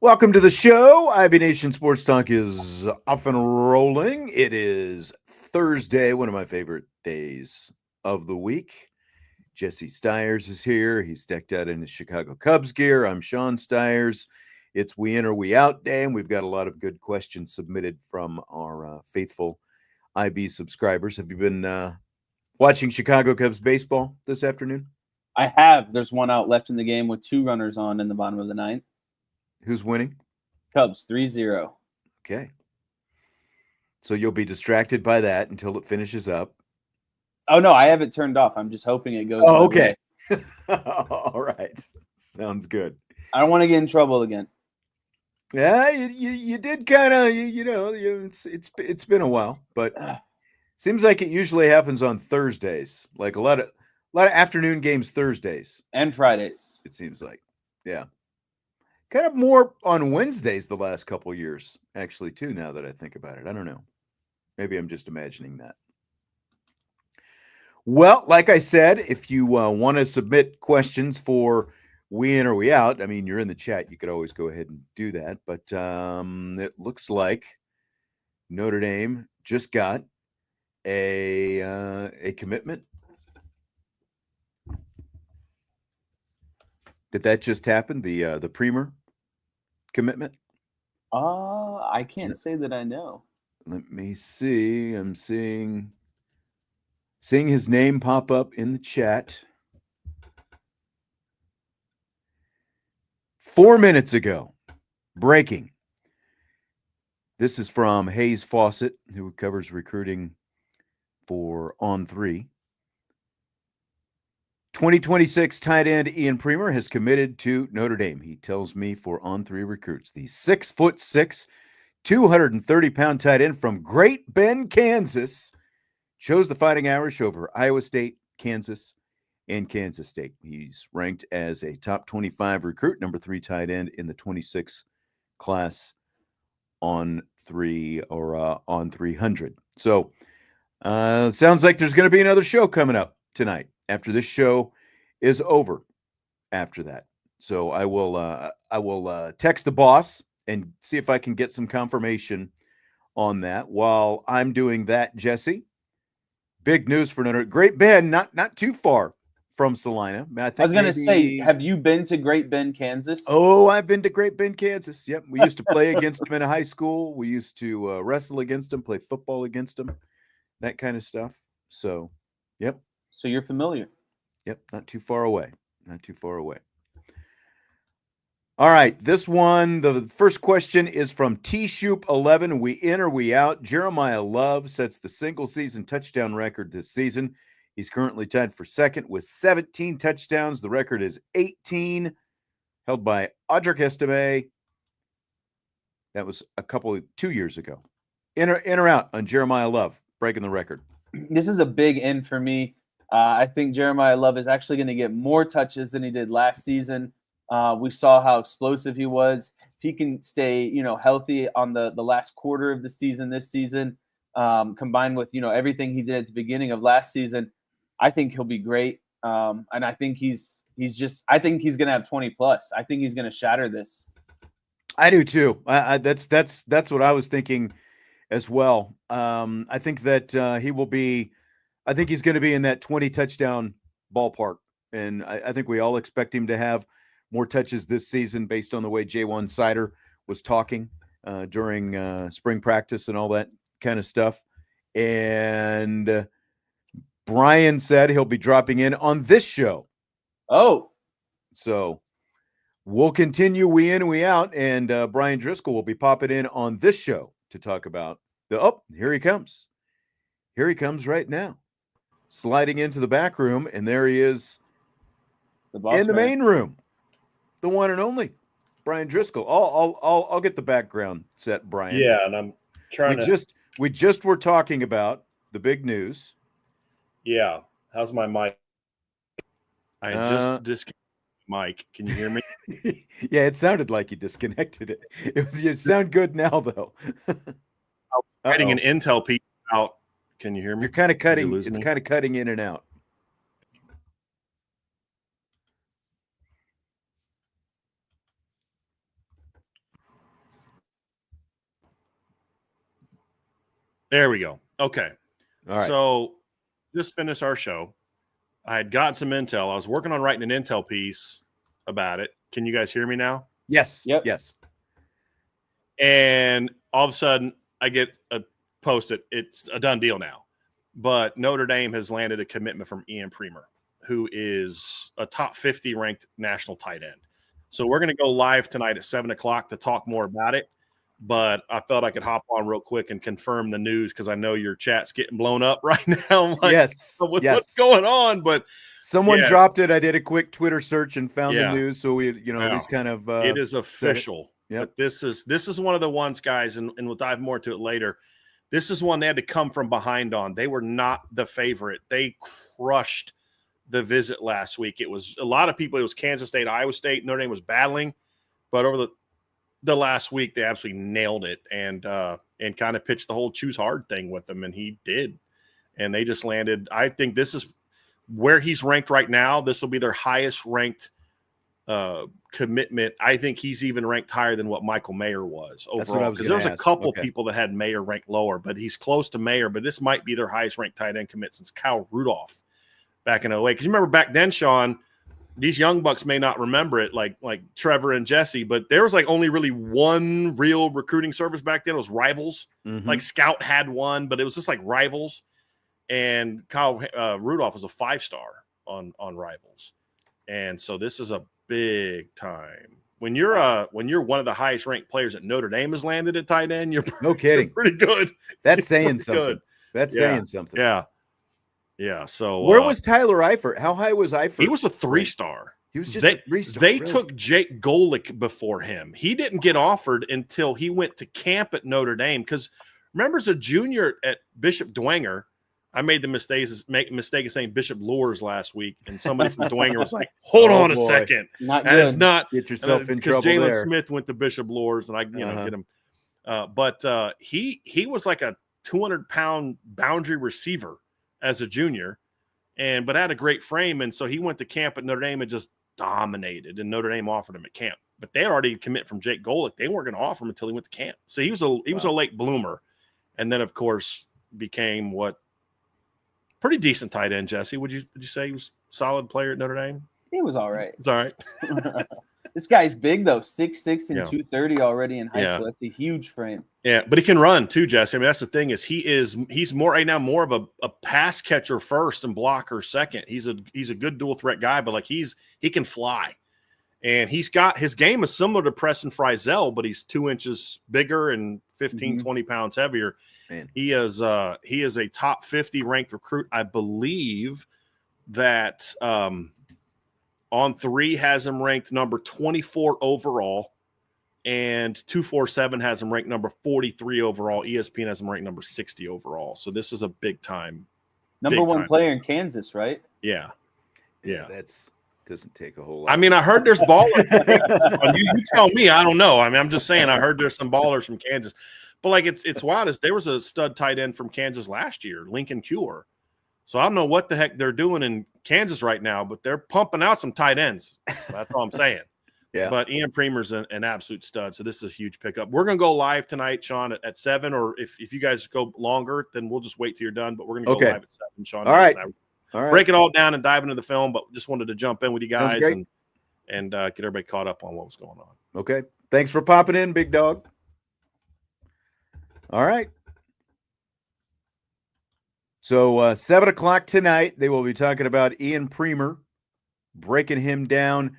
Welcome to the show. IB Nation Sports Talk is off and rolling. It is Thursday, one of my favorite days of the week. Jesse Stiers is here. He's decked out in his Chicago Cubs gear. I'm Sean Stiers. It's We In or We Out day, and we've got a lot of good questions submitted from our faithful IB subscribers. Have you been watching Chicago Cubs baseball this afternoon? I have. There's one out left in the game with 2 runners on in the bottom of the ninth. Who's winning? Cubs 3-0. Okay. So you'll be distracted by that until it finishes up. Oh, no, I have it turned off. I'm just hoping it goes. Oh, okay. All right. Sounds good. I don't want to get in trouble again. Yeah, you did kind of, it's been a while, but seems like it usually happens on Thursdays, like a lot of afternoon games Thursdays and Fridays. It seems like, yeah, kind of more on Wednesdays the last couple years, actually, too. Now that I think about it, I don't know. Maybe I'm just imagining that. Well, like I said, if you want to submit questions for We In or We Out, I mean, you're in the chat. You could always go ahead and do that. But it looks like Notre Dame just got a commitment. Did that just happen? The Premier commitment? I can't say that I know. Let me see. I'm seeing his name pop up in the chat. 4 minutes ago, breaking. This is from Hayes Fawcett, who covers recruiting for On3. 2026 tight end Ian Premier has committed to Notre Dame. He tells me for On3 Recruits. The 6'6", 230-pound tight end from Great Bend, Kansas, chose the Fighting Irish over Iowa State, Kansas, and Kansas State. He's ranked as a top 25 recruit, number 3 tight end in the 26 class on 300. So sounds like there's going to be another show coming up tonight after this show is over after that. So I will text the boss and see if I can get some confirmation on that. While I'm doing that, Jesse, big news for Notre. Great Bend, not too far from Salina. I was going to say, have you been to Great Bend, Kansas? Oh, I've been to Great Bend, Kansas. Yep. We used to play against them in high school. We used to wrestle against them, play football against them, that kind of stuff. So, yep. So you're familiar. Yep. Not too far away. Not too far away. All right. This one, the first question is from T-Shoop11. We in or we out? Jeremiah Love sets the single-season touchdown record this season. He's currently tied for second with 17 touchdowns. The record is 18, held by Audric Estime. That was 2 years ago. In or out on Jeremiah Love, breaking the record? This is a big in for me. I think Jeremiah Love is actually going to get more touches than he did last season. We saw how explosive he was. If he can stay, healthy on the last quarter of the season this season, combined with, everything he did at the beginning of last season, I think he'll be great. And I think I think he's going to have 20 plus. I think he's going to shatter this. I do too. That's what I was thinking as well. I think that he will be. I think he's going to be in that 20 touchdown ballpark, and I think we all expect him to have more touches this season based on the way J1 Sider was talking during spring practice and all that kind of stuff. And Brian said he'll be dropping in on this show. Oh, so we'll continue We In, We Out, and Brian Driscoll will be popping in on this show to talk about here he comes. Here he comes right now. Sliding into the back room, and there he is in the main room. The one and only Brian Driscoll. I'll get the background set, Brian. Yeah, and I'm trying we just were talking about the big news. Yeah. How's my mic? I just disconnected Mike. Can you hear me? Yeah, it sounded like you disconnected it. You sound good now, though. I'm writing an Intel piece out. Can you hear me? You're kind of cutting. It's kind of cutting in and out. There we go. Okay. All right. So just finished our show. I had gotten some intel. I was working on writing an intel piece about it. Can you guys hear me now? Yes. Yep. Yes. And all of a sudden, I get a post it. It's a done deal now. But Notre Dame has landed a commitment from Ian Premer, who is a top 50 ranked national tight end. So we're going to go live tonight at 7 o'clock to talk more about it. But I felt I could hop on real quick and confirm the news because I know your chat's getting blown up right now. I'm like, Yes. what's going on? But someone yeah. dropped it. I did a quick Twitter search and found Yeah. the news. So we, at least kind of it is official. Yep. But this is one of the ones, guys, and we'll dive more to it later. This is one they had to come from behind on. They were not the favorite. They crushed the Visit last week. It was a lot of people. It was Kansas State, Iowa State. Notre Dame was battling, but over the last week, they absolutely nailed it and kind of pitched the whole choose hard thing with them, and he did. And they just landed. I think this is where he's ranked right now. This will be their highest ranked commitment. I think he's even ranked higher than what Michael Mayer was overall, because there was a couple people that had Mayer ranked lower, but he's close to Mayer. But this might be their highest ranked tight end commit since Kyle Rudolph back in 08. Because you remember back then, Sean, these young bucks may not remember it, like Trevor and Jesse, but there was like only really one real recruiting service back then. It was Rivals. Mm-hmm. Like Scout had one, but it was just like Rivals. And Kyle Rudolph was a 5-star on Rivals. And so this is a big time. When you're one of the highest ranked players at Notre Dame has landed at tight end, you're no kidding. You're pretty good. That's saying something. Good. That's saying something. Yeah. So where was Tyler Eifert? How high was Eifert? He was a 3-star. He was just a 3-star. They took Jake Golick before him. He didn't get offered until he went to camp at Notre Dame. Because remember, as a junior at Bishop Dwenger, I made the mistake of saying Bishop Lures last week, and somebody from Dwenger was like, "Hold on a second, not and good. it's not get yourself in trouble." Because Jalen there. Smith went to Bishop Lures, and I get him. But he was like a 200-pound boundary receiver as a junior, but had a great frame, and so he went to camp at Notre Dame and just dominated. And Notre Dame offered him at camp, but they had already commit from Jake Golick. They weren't going to offer him until he went to camp. So he was a late bloomer, and then of course became what. Pretty decent tight end, Jesse. Would you say he was a solid player at Notre Dame? He was all right. It's all right. This guy's big though, 6'6" and Yeah. 230 already in high Yeah. school. That's a huge frame. Yeah, but he can run too, Jesse. I mean, that's the thing is he's more right now more of a pass catcher first and blocker second. He's a good dual threat guy, but like he can fly. And he's got his game is similar to Preston Frizzell, but he's 2 inches bigger and 15, 20 pounds heavier. Man. He is a top 50 ranked recruit. I believe that On3 has him ranked number 24 overall, and 247 has him ranked number 43 overall. ESPN has him ranked number 60 overall. So this is a big time. Number one player in Kansas, right? Yeah. That's doesn't take a whole lot. I mean, I heard there's ballers. you tell me. I don't know. I mean, I'm just saying. I heard there's some ballers from Kansas. But like it's wild as there was a stud tight end from Kansas last year, Lincoln Cure. So I don't know what the heck they're doing in Kansas right now, but they're pumping out some tight ends. That's all I'm saying. Yeah. But Ian Premer's an absolute stud. So this is a huge pickup. We're gonna go live tonight, Sean, at 7. Or if you guys go longer, then we'll just wait till you're done. But we're gonna go live at 7, Sean. All right. Break it all down and dive into the film, but just wanted to jump in with you guys and get everybody caught up on what was going on. Okay. Thanks for popping in, big dog. All right. So 7 o'clock tonight, they will be talking about Ian Premer, breaking him down.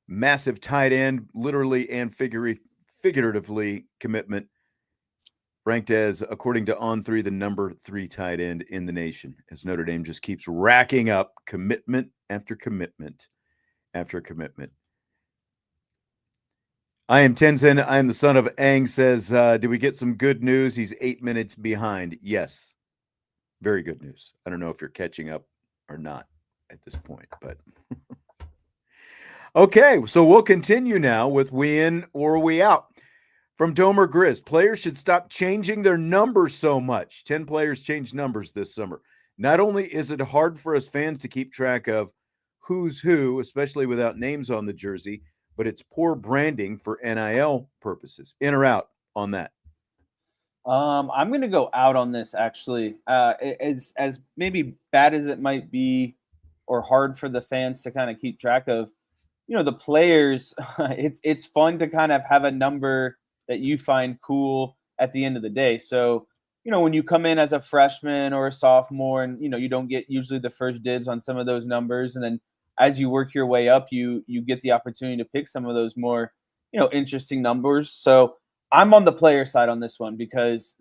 Massive tight end, literally and figuratively commitment. Ranked as, according to On3, the number 3 tight end in the nation, as Notre Dame just keeps racking up commitment after commitment after commitment. I am Tenzin. I am the son of Aang, says, did we get some good news? He's 8 minutes behind. Yes. Very good news. I don't know if you're catching up or not at this point, but okay, so we'll continue now with we in or we out. From Domer Grizz, players should stop changing their numbers so much. 10 players changed numbers this summer. Not only is it hard for us fans to keep track of who's who, especially without names on the jersey, but it's poor branding for NIL purposes. In or out on that? I'm going to go out on this actually. As maybe bad as it might be, or hard for the fans to kind of keep track of, the players. It's fun to kind of have a number that you find cool at the end of the day. So when you come in as a freshman or a sophomore, and you don't get usually the first dibs on some of those numbers, and then as you work your way up, you get the opportunity to pick some of those more interesting numbers. So I'm on the player side on this one because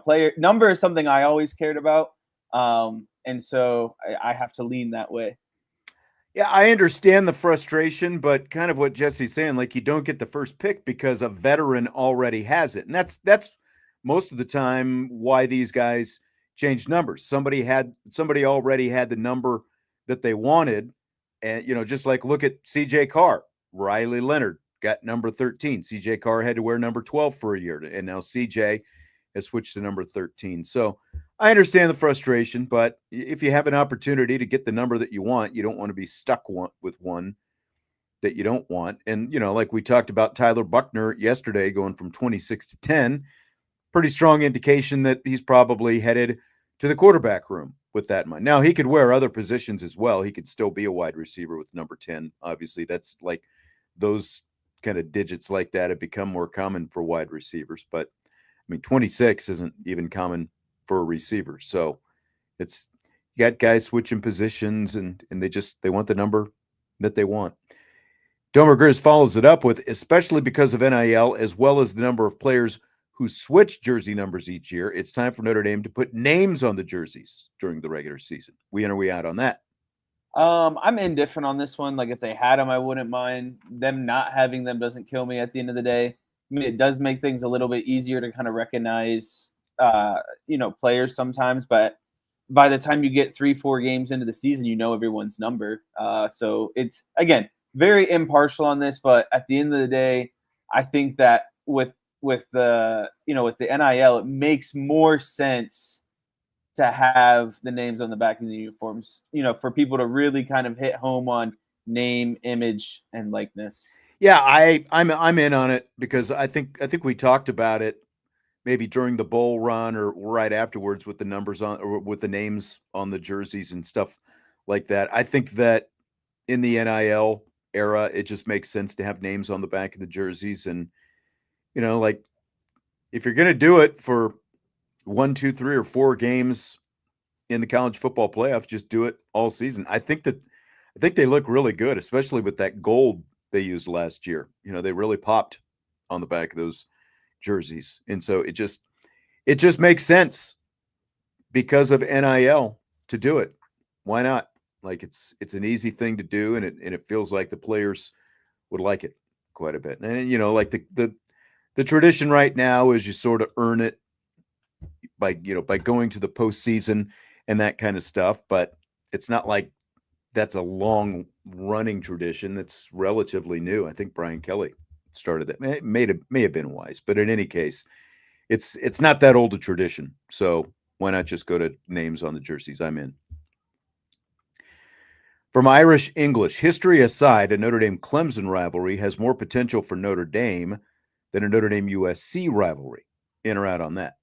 player number is something I always cared about, and so I have to lean that way. Yeah, I understand the frustration, but kind of what Jesse's saying, like you don't get the first pick because a veteran already has it. And that's most of the time why these guys change numbers. Somebody already had the number that they wanted. And just like look at CJ Carr, Riley Leonard got number 13. CJ Carr had to wear number 12 for a year, and now CJ has switched to number 13. So I understand the frustration, but if you have an opportunity to get the number that you want, you don't want to be stuck with one that you don't want. And, like we talked about Tyler Buckner yesterday going from 26 to 10, pretty strong indication that he's probably headed to the quarterback room with that in mind. Now, he could wear other positions as well. He could still be a wide receiver with number 10. Obviously, that's like those kind of digits like that have become more common for wide receivers. But, 26 isn't even common for a receiver. So it's you got guys switching positions and they want the number that they want. Domer Grizz follows it up with, especially because of NIL, as well as the number of players who switch jersey numbers each year, it's time for Notre Dame to put names on the jerseys during the regular season. We in or we out on that? I'm indifferent on this one. Like if they had them, I wouldn't mind. Them not having them doesn't kill me at the end of the day. It does make things a little bit easier to kind of recognize, players sometimes. But by the time you get 3-4 games into the season, everyone's number. So it's again very impartial on this. But at the end of the day, I think that with the with the NIL, it makes more sense to have the names on the back of the uniforms, for people to really kind of hit home on name, image, and likeness. Yeah, I'm in on it because I think we talked about it maybe during the bowl run or right afterwards with the numbers on or with the names on the jerseys and stuff like that. I think that in the NIL era, it just makes sense to have names on the back of the jerseys. And, like if you're going to do it for 1, 2, 3, or 4 games in the college football playoffs, just do it all season. I think they look really good, especially with that gold they used last year. They really popped on the back of those jerseys. And so it just makes sense because of NIL to do it. Why not? Like it's an easy thing to do, and it feels like the players would like it quite a bit. And like the tradition right now is you sort of earn it by going to the postseason and that kind of stuff. But it's not like that's a long running tradition. That's relatively new. I think Brian Kelly started that. It may have been wise, but in any case, it's not that old a tradition. So why not just go to names on the jerseys? I'm in. From Irish English, history aside, a Notre Dame Clemson rivalry has more potential for Notre Dame than a Notre Dame USC rivalry. In or out on that?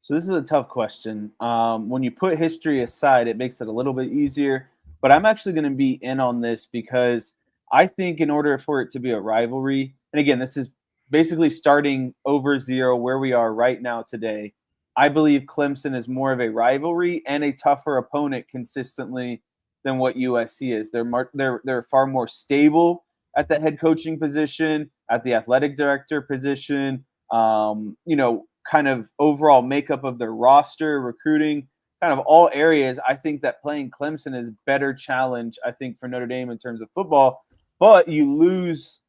So this is a tough question. When you put history aside, it makes it a little bit easier. But I'm actually going to be in on this because I think in order for it to be a rivalry, and again, this is basically starting over zero where we are right now today. I believe Clemson is more of a rivalry and a tougher opponent consistently than what USC is. They're far more stable at the head coaching position, at the athletic director position. Kind of overall makeup of their roster, recruiting, kind of all areas. I think that playing Clemson is better challenge, I think, for Notre Dame in terms of football. But you lose,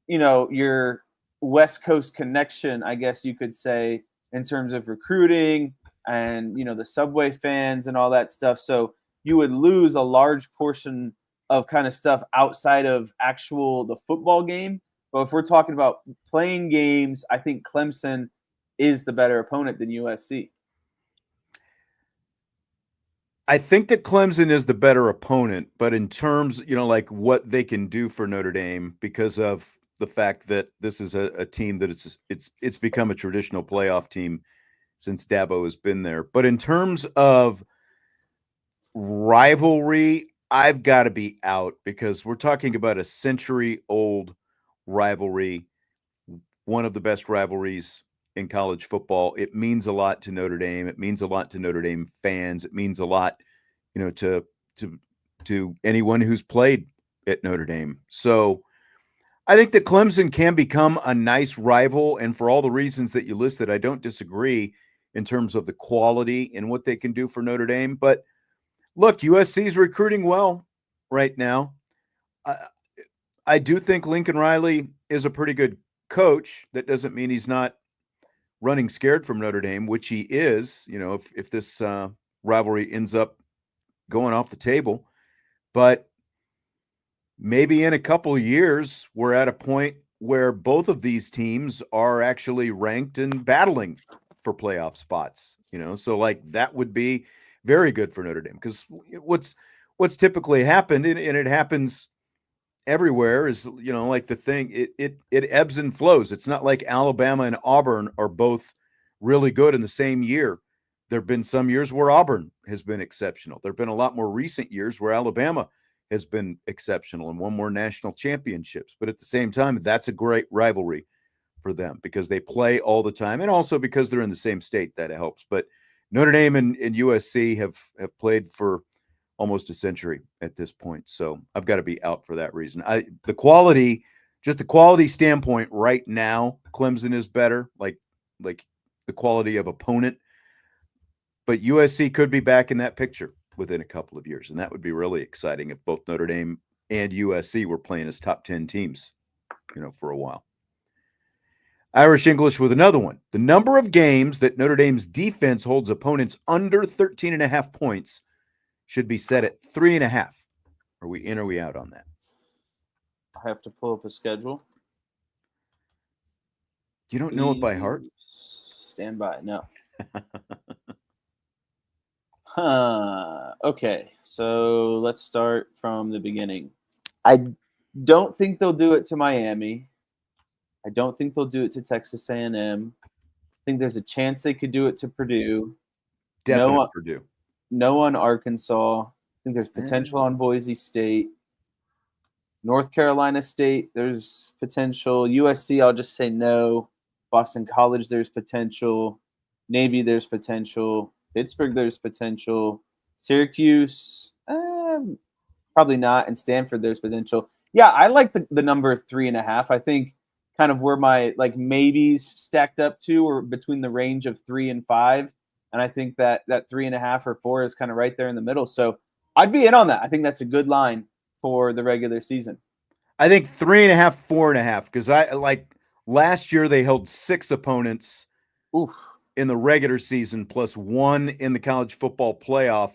your West Coast connection, I guess you could say, in terms of recruiting and, the Subway fans and all that stuff. So you would lose a large portion of kind of stuff outside of the football game. But if we're talking about playing games, I think Clemson is the better opponent than USC. I think that Clemson is the better opponent, but in terms, like what they can do for Notre Dame because of the fact that this is a team that it's become a traditional playoff team since Dabo has been there. But in terms of rivalry, I've got to be out because we're talking about a century-old rivalry, one of the best rivalries in college football. It means a lot to Notre Dame. It means a lot to Notre Dame fans. It means a lot, to anyone who's played at Notre Dame. So I think that Clemson can become a nice rival, and for all the reasons that you listed, I don't disagree in terms of the quality and what they can do for Notre Dame. But look, USC is recruiting well right now. I do think Lincoln Riley is a pretty good coach. That doesn't mean he's not running scared from Notre Dame, which he is, if this rivalry ends up going off the table. But maybe in a couple of years, we're at a point where both of these teams are actually ranked and battling for playoff spots, so like that would be very good for Notre Dame, because what's typically happened, and it happens everywhere, is like the thing, it ebbs and flows. It's not like Alabama and Auburn are both really good in the same year. There have been some years where Auburn has been exceptional. There have been a lot more recent years where Alabama has been exceptional and won more national championships. But at the same time, that's a great rivalry for them because they play all the time, and also because they're in the same state, that helps. But Notre Dame and USC have played for almost a century at this point. So I've got to be out for that reason. The quality standpoint right now, Clemson is better, like the quality of opponent. But USC could be back in that picture within a couple of years, and that would be really exciting if both Notre Dame and USC were playing as top 10 teams, for a while. Irish English with another one. The number of games that Notre Dame's defense holds opponents under 13.5 points should be set at 3.5. Are we in or are we out on that? I have to pull up a schedule. You don't know it by heart? Stand by. No. Okay, so let's start from the beginning. I don't think they'll do it to Miami. I don't think they'll do it to Texas A&M. I think there's a chance they could do it to Purdue. Definitely Purdue. No on Arkansas. I think there's potential on Boise State. North Carolina State, there's potential. USC, I'll just say no. Boston College, there's potential. Navy, there's potential. Pittsburgh, there's potential. Syracuse, probably not. And Stanford, there's potential. Yeah, I like the number 3.5. I think kind of where my maybes stacked up to, or between the range of 3 and 5. And I think that 3.5 or 4 is kind of right there in the middle. So I'd be in on that. I think that's a good line for the regular season. I think 3.5, 4.5, because last year they held 6 opponents in the regular season plus 1 in the college football playoff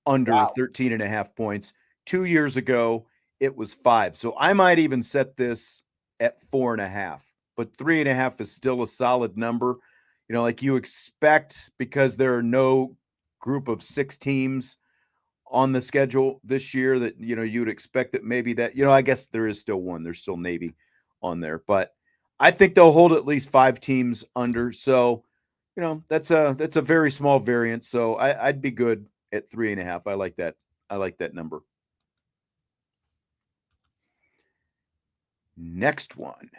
under 13.5 points. 2 years ago, it was 5. So I might even set this at 4.5, but 3.5 is still a solid number. Like you expect, because there are no group of 6 teams on the schedule this year, that, you'd expect that maybe that, I guess there is still one. There's still Navy on there, but I think they'll hold at least 5 teams under. So, that's a very small variance. So I'd be good at 3.5. I like that. I like that number. Next one.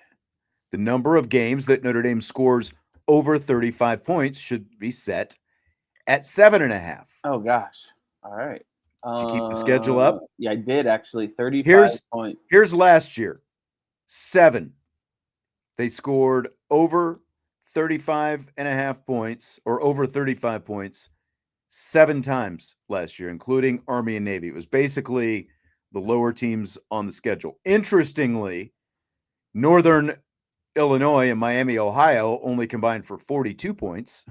The number of games that Notre Dame scores over 35 points should be set at 7.5. Oh gosh. All right. Did you keep the schedule up? Yeah, I did actually. 35 points. Here's last year. 7. They scored over 35.5 points, or over 35 points 7 times last year, including Army and Navy. It was basically the lower teams on the schedule. Interestingly, Northern Illinois and Miami, Ohio only combined for 42 points.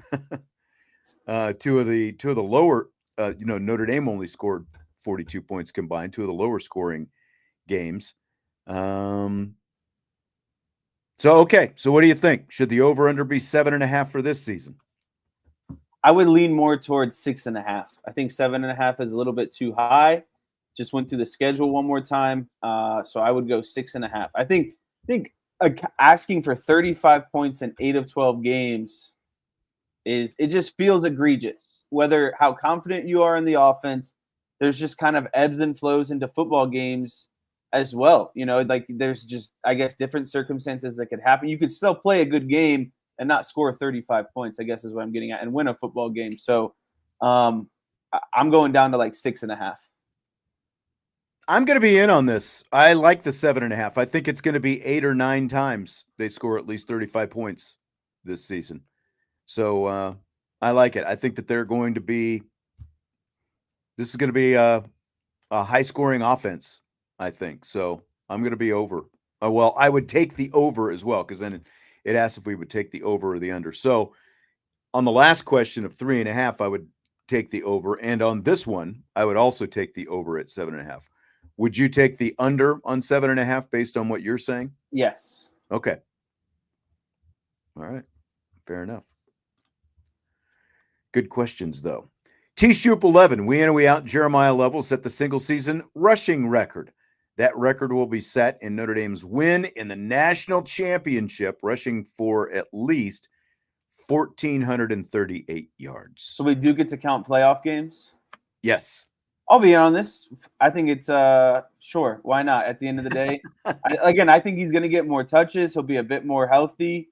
Two of the lower, Notre Dame only scored 42 points combined, 2 of the lower scoring games. So what do you think? Should the over-under be 7.5 for this season? I would lean more towards 6.5. I think 7.5 is a little bit too high. Just went through the schedule one more time. So I would go 6.5. I think asking for 35 points in 8 of 12 games is it just feels egregious. Whether how confident you are in the offense, there's just kind of ebbs and flows into football games as well. Like there's just, I guess, different circumstances that could happen. You could still play a good game and not score 35 points, I guess is what I'm getting at, and win a football game. So I'm going down to like 6.5. I'm going to be in on this. I like the 7.5. I think it's going to be 8 or 9 times they score at least 35 points this season. So I like it. I think that this is going to be a high scoring offense, I think. So I'm going to be over. Well, I would take the over as well, because then it asks if we would take the over or the under. So on the last question of 3.5, I would take the over. And on this one, I would also take the over at 7.5. Would you take the under on 7.5 based on what you're saying? Yes. Okay. All right. Fair enough. Good questions, though. T-Shoop 11, we in and we out. Jeremiah Love set the single season rushing record. That record will be set in Notre Dame's win in the national championship, rushing for at least 1,438 yards. So we do get to count playoff games? Yes. I'll be in on this. I think it's sure. Why not? At the end of the day, I think he's going to get more touches. He'll be a bit more healthy,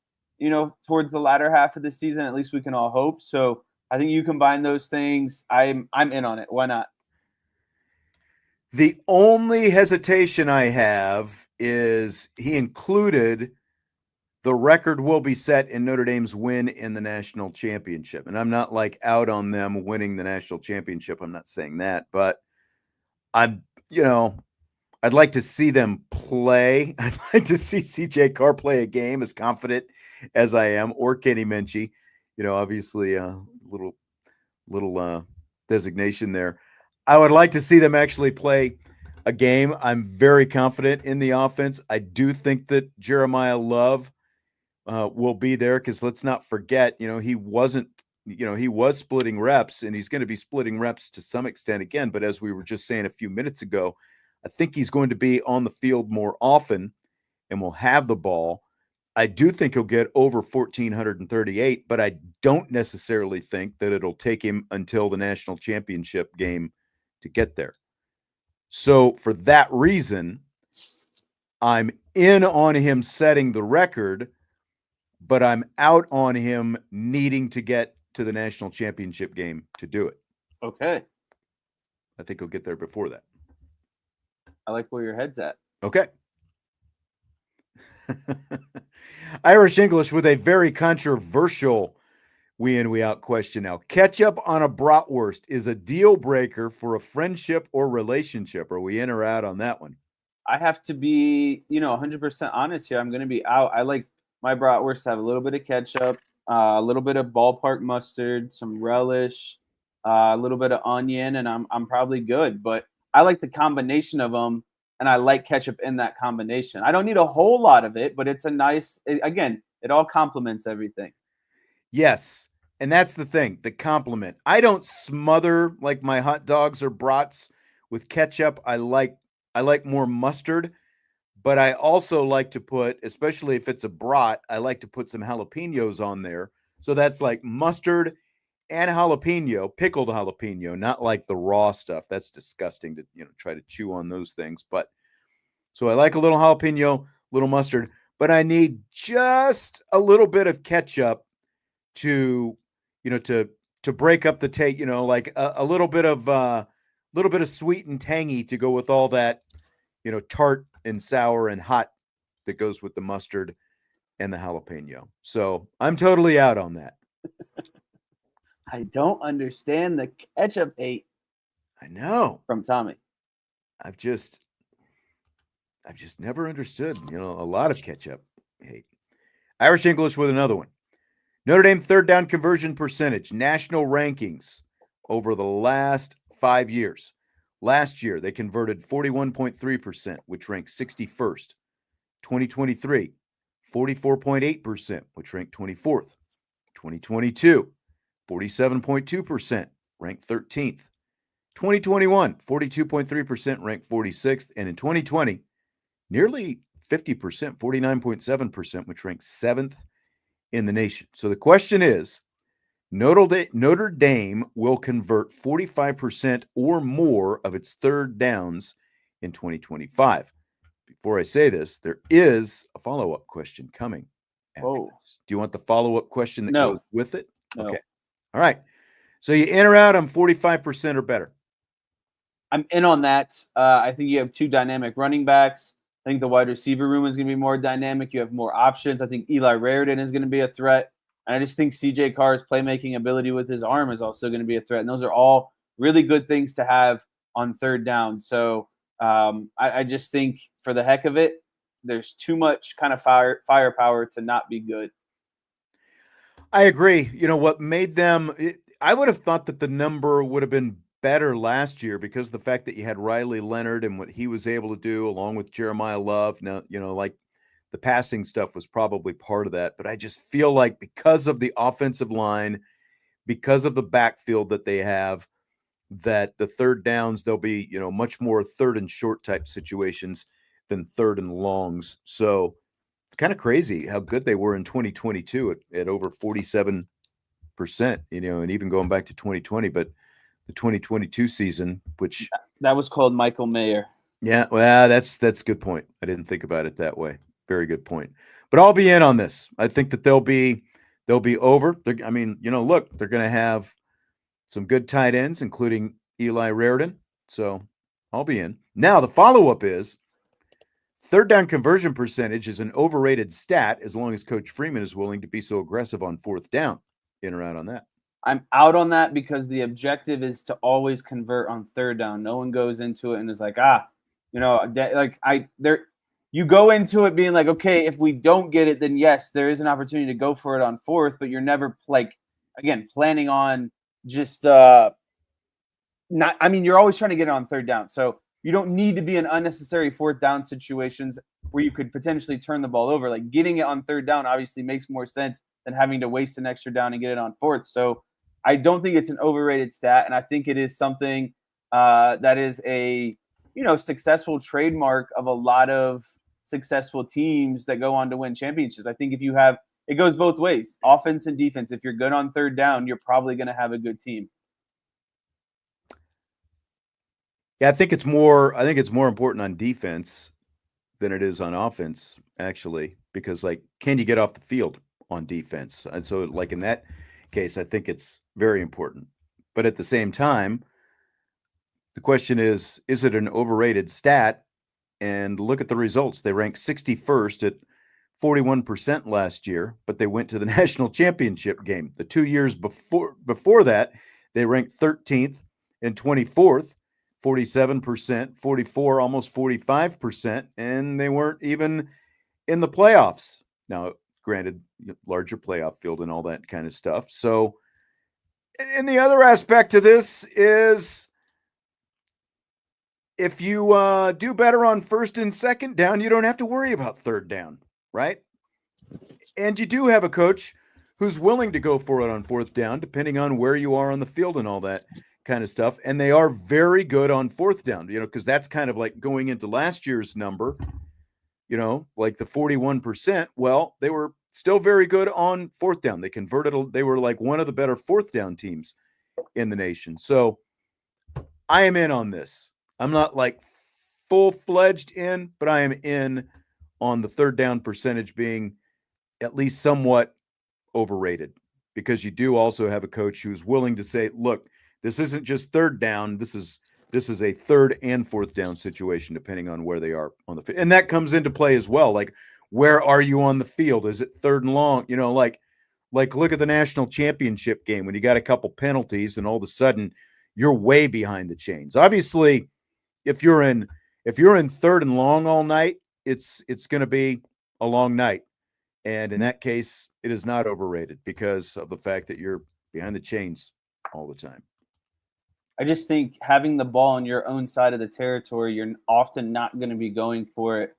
towards the latter half of the season. At least we can all hope. So I think you combine those things. I'm in on it. Why not? The only hesitation I have is he included the record will be set in Notre Dame's win in the national championship. And I'm not like out on them winning the national championship. I'm not saying that, but I'd like to see them play. I'd like to see CJ Carr play a game as confident as I am, or Kenny Minchie, obviously a little designation there. I would like to see them actually play a game. I'm very confident in the offense. I do think that Jeremiah Love will be there, because let's not forget, he was splitting reps, and he's going to be splitting reps to some extent again. But as we were just saying a few minutes ago, I think he's going to be on the field more often and will have the ball. I do think he'll get over 1,438, but I don't necessarily think that it'll take him until the national championship game to get there. So for that reason, I'm in on him setting the record, but I'm out on him needing to get to the national championship game to do it. Okay. I think he'll get there before that. I like where your head's at. Okay. Irish English with a very controversial we in, we out question now. Ketchup on a bratwurst is a deal breaker for a friendship or relationship. Are we in or out on that one? I have to be, 100% honest here. I'm going to be out. I like my bratwurst to have a little bit of ketchup, a little bit of ballpark mustard, some relish, a little bit of onion, and I'm probably good. But I like the combination of them, and I like ketchup in that combination. I don't need a whole lot of it, but it's a nice, again, it all complements everything. Yes, and that's the thing, the compliment. I don't smother like my hot dogs or brats with ketchup. I like more mustard, but I also like to put, especially if it's a brat, I like to put some jalapenos on there. So that's like mustard and jalapeno, pickled jalapeno, not like the raw stuff. That's disgusting to, try to chew on those things. But so I like a little jalapeno, little mustard, but I need just a little bit of ketchup to break up the taste, like a little bit of sweet and tangy to go with all that, tart and sour and hot that goes with the mustard and the jalapeno. So I'm totally out on that. I don't understand the ketchup hate. I know. From Tommy. I've just never understood, a lot of ketchup hate. Irish English with another one. Notre Dame third down conversion percentage, national rankings over the last 5 years. Last year, they converted 41.3%, which ranked 61st. 2023, 44.8%, which ranked 24th. 2022, 47.2%, ranked 13th. 2021, 42.3%, ranked 46th. And in 2020, nearly 50%, 49.7%, which ranked 7th in the nation. So the question is, Notre Dame will convert 45% or more of its third downs in 2025. Before I say this, there is a follow-up question coming after Whoa. this. Do you want the follow-up question that No. goes with it? No. Okay. All right. So you in or out on 45% or better? I'm in on that. I think you have two dynamic running backs. I think the wide receiver room is going to be more dynamic. You have more options. I think Eli Raritan is going to be a threat. And I just think CJ Carr's playmaking ability with his arm is also going to be a threat. And those are all really good things to have on third down. So I just think for the heck of it, there's too much kind of firepower to not be good. I agree. You know what made them? I would have thought that the number would have been better last year because of the fact that you had Riley Leonard and what he was able to do along with Jeremiah Love. Now, like the passing stuff was probably part of that, but I just feel like because of the offensive line, because of the backfield that they have, that the third downs, they'll be, much more third and short type situations than third and longs. So it's kind of crazy how good they were in 2022 at over 47%, and even going back to 2020, but the 2022 season, which that was called Michael Mayer. Yeah, well, that's a good point. I didn't think about it that way. Very good point. But I'll be in on this. I think that they'll be over. Look, they're going to have some good tight ends, including Eli Raritan. So I'll be in. Now the follow-up is third down conversion percentage is an overrated stat as long as Coach Freeman is willing to be so aggressive on fourth down. In or out on that? I'm out on that because the objective is to always convert on third down. No one goes into it and is like, you go into it being like, okay, if we don't get it, then yes, there is an opportunity to go for it on fourth, but you're never planning on just you're always trying to get it on third down. So you don't need to be in unnecessary fourth down situations where you could potentially turn the ball over. Like getting it on third down obviously makes more sense than having to waste an extra down and get it on fourth. So I don't think it's an overrated stat, and I think it is something that is a successful trademark of a lot of successful teams that go on to win championships. I think if you have it goes both ways, offense and defense. If you're good on third down, you're probably going to have a good team. Yeah, I think it's more important on defense than it is on offense, actually, because can you get off the field on defense? And so in that case, I think it's very important. But at the same time, the question is it an overrated stat? And look at the results. They ranked 61st at 41% last year, but they went to the national championship game. The 2 years before that, they ranked 13th and 24th, 47%, 44, almost 45%, and they weren't even in the playoffs. Now, granted, larger playoff field and all that kind of stuff. So, and the other aspect to this is if you do better on first and second down, you don't have to worry about third down, right? And you do have a coach who's willing to go for it on fourth down, depending on where you are on the field and all that kind of stuff. And they are very good on fourth down, because that's kind of like going into last year's number, like the 41%. Well, they were still very good on fourth down. They converted. They were like one of the better fourth down teams in the nation. So I am in on this. I'm not like full-fledged in, but I am in on the third down percentage being at least somewhat overrated, because you do also have a coach who's willing to say, look, this isn't just third down. This is a third and fourth down situation, depending on where they are on the field. And that comes into play as well. Like, where are you on the field? Is it third and long? Like look at the national championship game when you got a couple penalties and all of a sudden you're way behind the chains. Obviously, if you're in third and long all night, it's going to be a long night. And in that case, it is not overrated because of the fact that you're behind the chains all the time. I just think having the ball on your own side of the territory, you're often not going to be going for it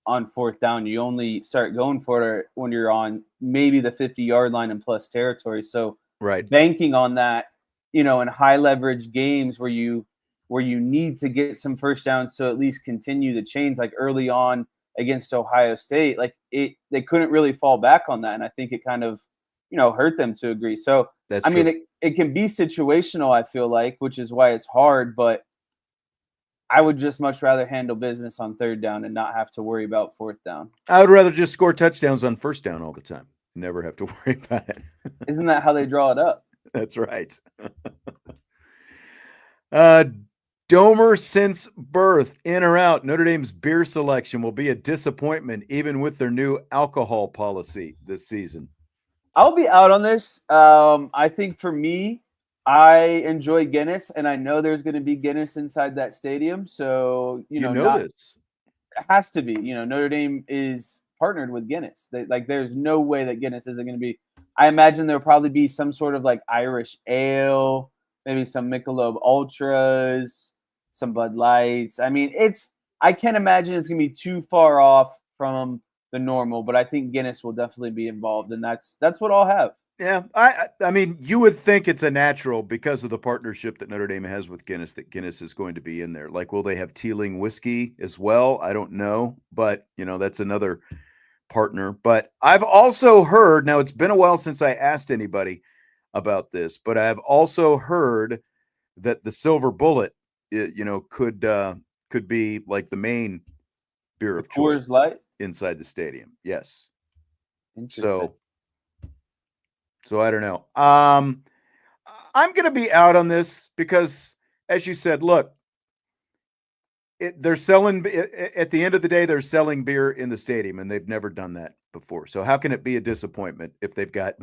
on fourth down. You only start going for it when you're on maybe the 50-yard line and plus territory. So banking on that, in high leverage games where you need to get some first downs to at least continue the chains, like early on against Ohio State, they couldn't really fall back on that. And I think it kind of hurt them to agree. So, That's I mean, true. it can be situational, I feel like, which is why it's hard, but I would just much rather handle business on third down and not have to worry about fourth down. I would rather just score touchdowns on first down all the time. Never have to worry about it. Isn't that how they draw it up? That's right. uh, Domer since birth, in or out, Notre Dame's beer selection will be a disappointment, even with their new alcohol policy this season. I'll be out on this. I think for me, I enjoy Guinness, and I know there's going to be Guinness inside that stadium. So, You know not this. it has to be. Notre Dame is partnered with Guinness. There's no way that Guinness isn't going to be. I imagine there'll probably be some sort of like Irish ale, maybe some Michelob Ultras, some Bud Lights. I mean, I can't imagine it's going to be too far off from the normal, but I think Guinness will definitely be involved, and that's what I'll have. Yeah, I mean, you would think it's a natural because of the partnership that Notre Dame has with Guinness that Guinness is going to be in there. Like, will they have Teeling whiskey as well? I don't know, but that's another partner. But I've also heard, now it's been a while since I asked anybody about this, but I've also heard that the Silver Bullet, could be like the main beer The of choice Coors Light. inside the stadium. Yes. Interesting. So I don't know. I'm going to be out on this because, as you said, look, they're selling at the end of the day, they're selling beer in the stadium, and they've never done that before. So how can it be a disappointment if they've got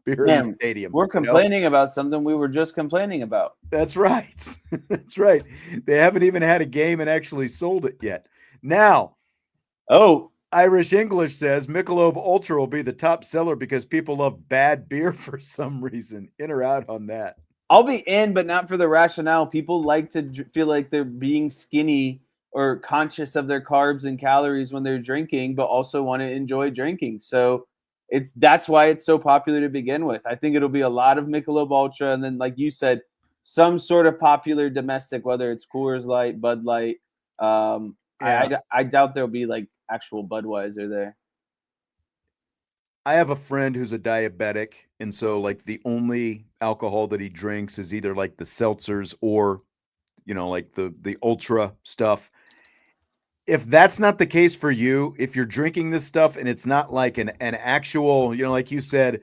beer in the Man, stadium? we're complaining about something we were just complaining about. That's right. That's right. They haven't even had a game and actually sold it yet. Now, Irish English says Michelob Ultra will be the top seller because people love bad beer for some reason. In or out on that? I'll be in, but not for the rationale. People like to feel like they're being skinny or conscious of their carbs and calories when they're drinking, but also want to enjoy drinking. So that's why it's so popular to begin with. I think it'll be a lot of Michelob Ultra, and then, like you said, some sort of popular domestic, whether it's Coors Light, Bud Light. I doubt there'll be like actual Budweiser there. I have a friend who's a diabetic, and so like the only alcohol that he drinks is either like the seltzers or like the ultra stuff. If that's not the case for you, if you're drinking this stuff and it's not like an actual, like you said,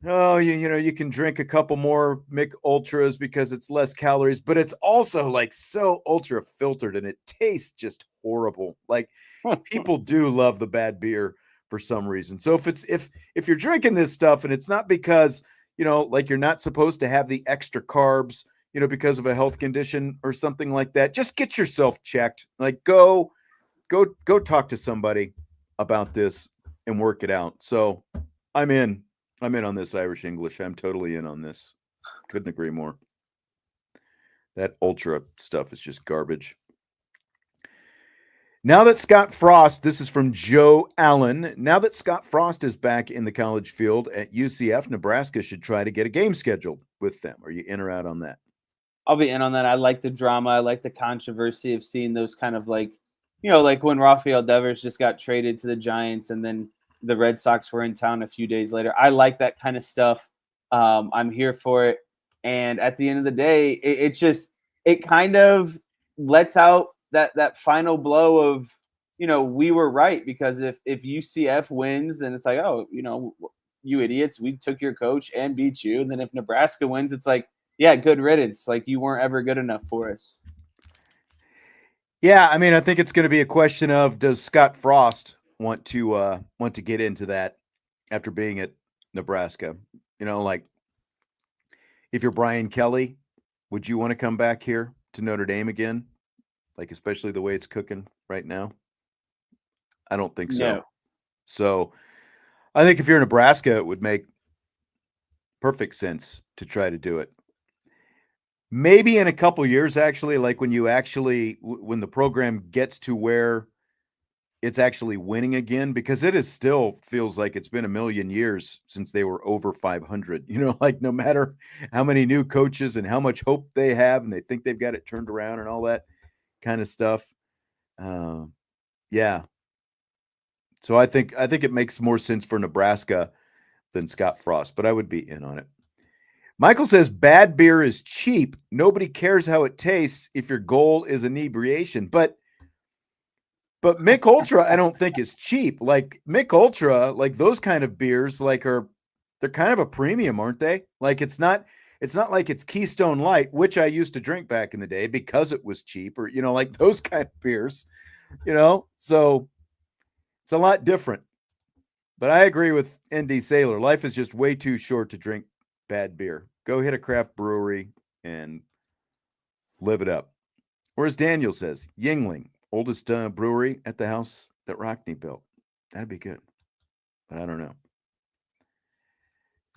oh, you can drink a couple more Mick Ultras because it's less calories, but it's also like so ultra filtered and it tastes just horrible. Like people do love the bad beer for some reason. So if you're drinking this stuff and it's not because, like you're not supposed to have the extra carbs, because of a health condition or something like that, just get yourself checked. Like go talk to somebody about this and work it out. So I'm in on this Irish English. I'm totally in on this. Couldn't agree more. That ultra stuff is just garbage. Now that Scott Frost, this is from Joe Allen. Now that Scott Frost is back in the college field at UCF, Nebraska should try to get a game scheduled with them. Are you in or out on that? I'll be in on that. I like the drama. I like the controversy of seeing those kind of like when Rafael Devers just got traded to the Giants and then the Red Sox were in town a few days later. I like that kind of stuff. I'm here for it. And at the end of the day, it kind of lets out that final blow of, we were right, because if UCF wins, then it's like, oh, you idiots, we took your coach and beat you. And then if Nebraska wins, it's like, yeah, good riddance. Like, you weren't ever good enough for us. Yeah, I mean, I think it's going to be a question of, does Scott Frost want to get into that after being at Nebraska? Like, if you're Brian Kelly, would you want to come back here to Notre Dame again? Like, especially the way it's cooking right now? I don't think so. No. So I think if you're Nebraska, it would make perfect sense to try to do it. Maybe in a couple years, actually, like when the program gets to where it's actually winning again, because it still feels like it's been a million years since they were over 500. Like no matter how many new coaches and how much hope they have, and they think they've got it turned around and all that kind of stuff. Yeah. So I think it makes more sense for Nebraska than Scott Frost, but I would be in on it. Michael says bad beer is cheap. Nobody cares how it tastes if your goal is inebriation. But Mick Ultra, I don't think is cheap. Like Mick Ultra, like those kind of beers, like they're kind of a premium, aren't they? Like it's not like it's Keystone Light, which I used to drink back in the day because it was cheap, or like those kind of beers, So it's a lot different. But I agree with ND Sailor. Life is just way too short to drink bad beer. Go hit a craft brewery and live it up. Or as Daniel says, Yingling, oldest brewery at the house that Rockney built. That'd be good. But I don't know.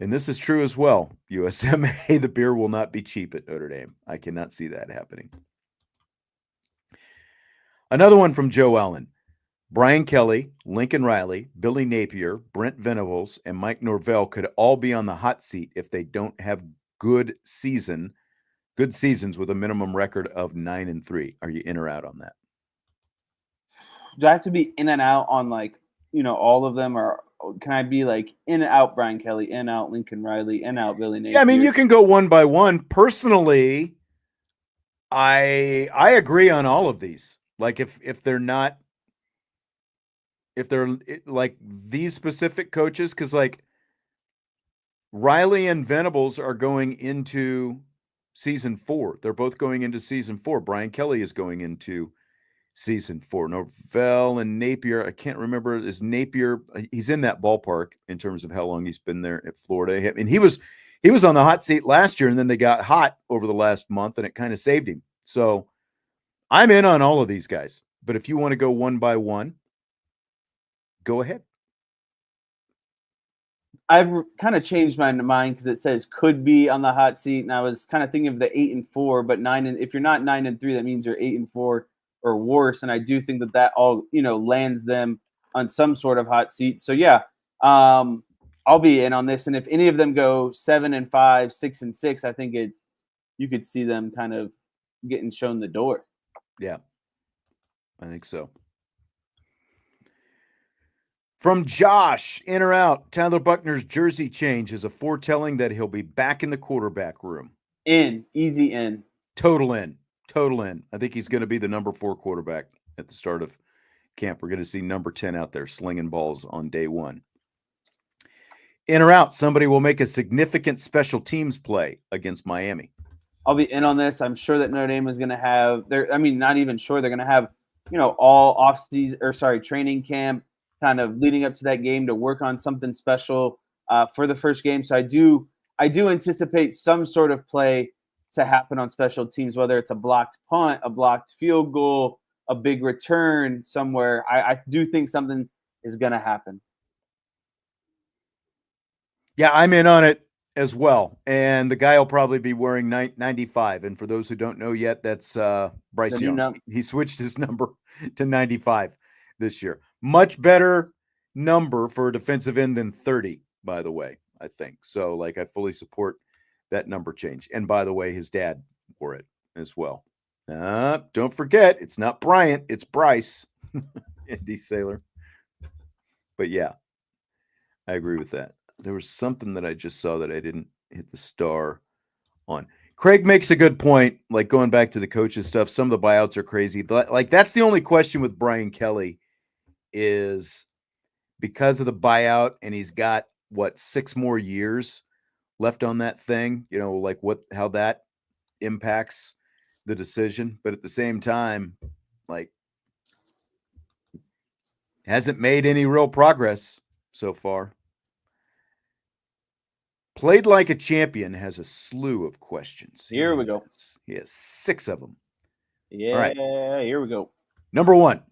And this is true as well. USMA, the beer will not be cheap at Notre Dame. I cannot see that happening. Another one from Joe Allen. Brian Kelly, Lincoln Riley, Billy Napier, Brent Venables, and Mike Norvell could all be on the hot seat if they don't have good seasons with a minimum record of 9-3. Are you in or out on that? Do I have to be in and out on all of them, or can I be like in and out Brian Kelly, in and out Lincoln Riley, in and out Billy Napier? Yeah, I mean you can go one by one. Personally, I agree on all of these. Like if they're like these specific coaches, because like Riley and Venables are going into season 4. They're both going into season 4. Brian Kelly is going into season 4. Norvell and Napier, I can't remember. Is Napier? He's in that ballpark in terms of how long he's been there at Florida. I mean, he was on the hot seat last year, and then they got hot over the last month, and it kind of saved him. So I'm in on all of these guys. But if you want to go one by one, go ahead. I've kind of changed my mind because it says could be on the hot seat, and I was kind of thinking of the 8-4, but if you're not 9-3, that means you're 8-4 or worse. And I do think that all lands them on some sort of hot seat. So yeah, I'll be in on this. And if any of them go 7-5, 6-6, I think you could see them kind of getting shown the door. Yeah, I think so. From Josh, in or out, Tyler Buckner's jersey change is a foretelling that he'll be back in the quarterback room. In, easy in. Total in. I think he's going to be the number 4 quarterback at the start of camp. We're going to see number 10 out there slinging balls on day 1. In or out, somebody will make a significant special teams play against Miami. I'll be in on this. I'm sure that Notre Dame is going to have not even sure, they're going to have, all off-season training camp kind of leading up to that game to work on something special for the first game. So I do anticipate some sort of play to happen on special teams, whether it's a blocked punt, a blocked field goal, a big return somewhere. I do think something is going to happen. Yeah, I'm in on it as well. And the guy will probably be wearing 95. And for those who don't know yet, that's Bryce Young. He switched his number to 95 this year. Much better number for a defensive end than 30, by the way, I think. So, I fully support that number change. And by the way, his dad wore it as well. Don't forget, it's not Bryant, it's Bryce. ND Sailor. But yeah, I agree with that. There was something that I just saw that I didn't hit the star on. Craig makes a good point, like going back to the coaches stuff. Some of the buyouts are crazy. Like that's the only question with Brian Kelly is because of the buyout, and he's got 6 more years left on that thing, how that impacts the decision. But at the same time, hasn't made any real progress so far. Played like a champion has a slew of questions. Here we go. He has 6 of them. Yeah, all right. Here we go. Number 1,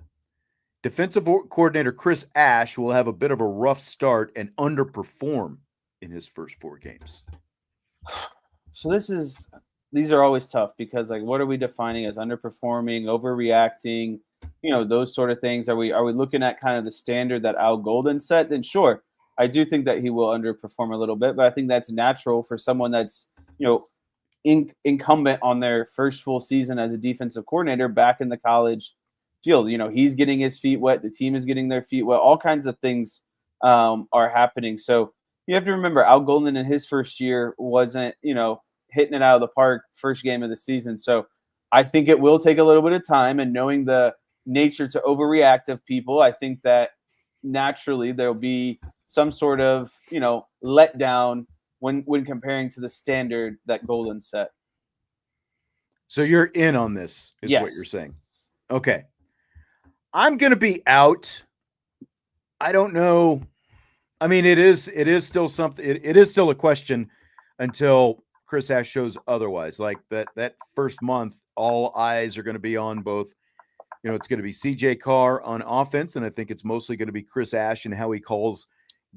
defensive coordinator Chris Ash will have a bit of a rough start and underperform in his first 4 games. So these are always tough because what are we defining as underperforming, overreacting, those sort of things? Are we looking at kind of the standard that Al Golden set? Then sure, I do think that he will underperform a little bit, but I think that's natural for someone that's, incumbent on their first full season as a defensive coordinator back in the college field. He's getting his feet wet. The team is getting their feet wet. All kinds of things are happening. So you have to remember Al Golden in his first year wasn't, hitting it out of the park first game of the season. So I think it will take a little bit of time, and knowing the nature to overreact of people, I think that naturally there'll be some sort of, letdown when comparing to the standard that Golden set. So you're in on this, is Yes. what you're saying. Okay. I'm going to be out. I don't know. I mean, it is still something. It is still a question until Chris Ash shows otherwise. Like that first month, all eyes are going to be on both. It's going to be CJ Carr on offense, and I think it's mostly going to be Chris Ash and how he calls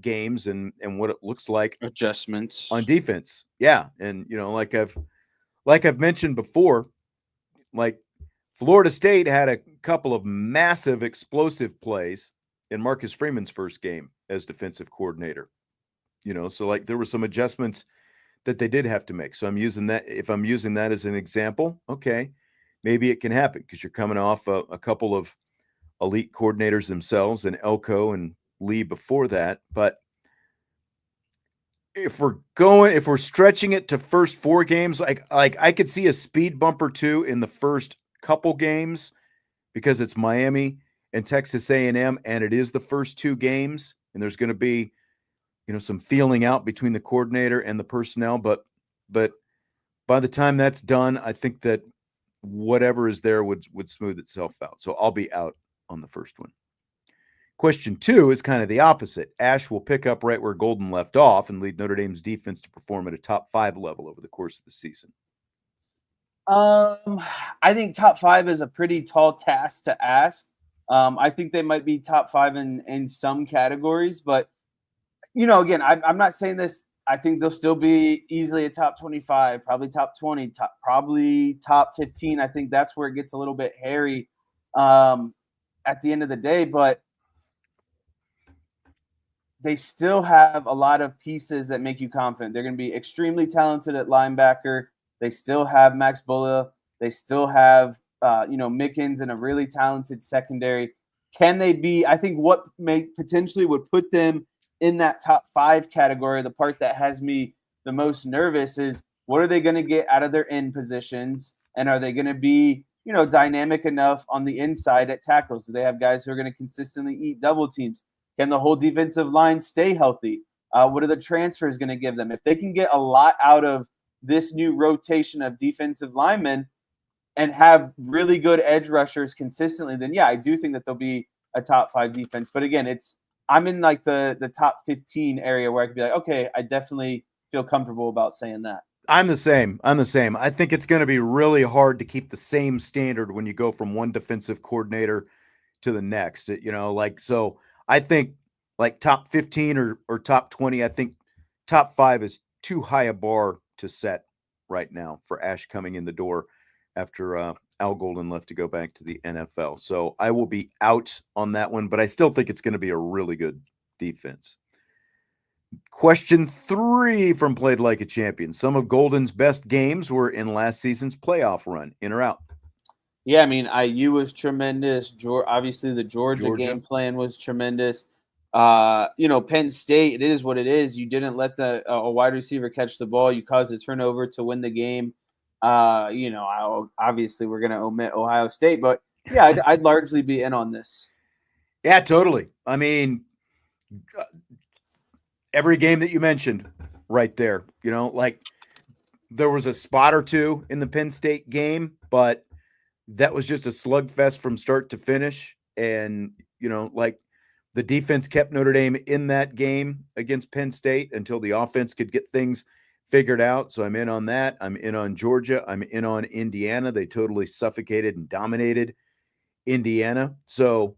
games and what it looks like Adjustments on defense. Yeah, and like I've mentioned before, like Florida State had a couple of massive explosive plays in Marcus Freeman's first game as defensive coordinator. So like there were some adjustments that they did have to make. So I'm using that. If I'm using that as an example, okay, maybe it can happen because you're coming off a couple of elite coordinators themselves and Elko and Lee before that. But if we're stretching it to first 4 games, like I could see a speed bump or two in the first couple games because it's Miami and Texas A&M, and it is the first 2 games, and there's going to be, some feeling out between the coordinator and the personnel. But by the time that's done, I think that whatever is there would smooth itself out. So I'll be out on the first one. Question 2 is kind of the opposite. Ash will pick up right where Golden left off and lead Notre Dame's defense to perform at a top 5 level over the course of the season. I think top 5 is a pretty tall task to ask. I think they might be top 5 in some categories, but again, I'm not saying this. I think they'll still be easily a top 25, probably top 20, probably top 15. I think that's where it gets a little bit hairy at the end of the day, but they still have a lot of pieces that make you confident. They're going to be extremely talented at linebacker. They still have Max Bulla. They still have, Mickens and a really talented secondary. Can they be? I think what potentially would put them in that top 5 category, the part that has me the most nervous is what are they going to get out of their end positions? And are they going to be, dynamic enough on the inside at tackles? Do they have guys who are going to consistently eat double teams? Can the whole defensive line stay healthy? What are the transfers going to give them? If they can get a lot out of this new rotation of defensive linemen and have really good edge rushers consistently, then yeah, I do think that they'll be a top 5 defense. But again, I'm in like the top 15 area where I could be like, okay, I definitely feel comfortable about saying that. I'm the same. I think it's going to be really hard to keep the same standard when you go from one defensive coordinator to the next. So I think like top 15 or top 20, I think top 5 is too high a bar to set right now for Ash coming in the door after Al Golden left to go back to the NFL. So I will be out on that one, but I still think it's going to be a really good defense. Question 3 from Played Like a Champion. Some of Golden's best games were in last season's playoff run. In or out? Yeah, I mean, IU was tremendous. Obviously, the Georgia game plan was tremendous. Penn State, it is what it is. You didn't let a wide receiver catch the ball. You caused a turnover to win the game. Obviously, we're going to omit Ohio State, but yeah, I'd largely be in on this. Yeah, totally. I mean, every game that you mentioned right there, like there was a spot or two in the Penn State game, but that was just a slugfest from start to finish. And, like the defense kept Notre Dame in that game against Penn State until the offense could get things figured out. So I'm in on that. I'm in on Georgia. I'm in on Indiana. They totally suffocated and dominated Indiana. So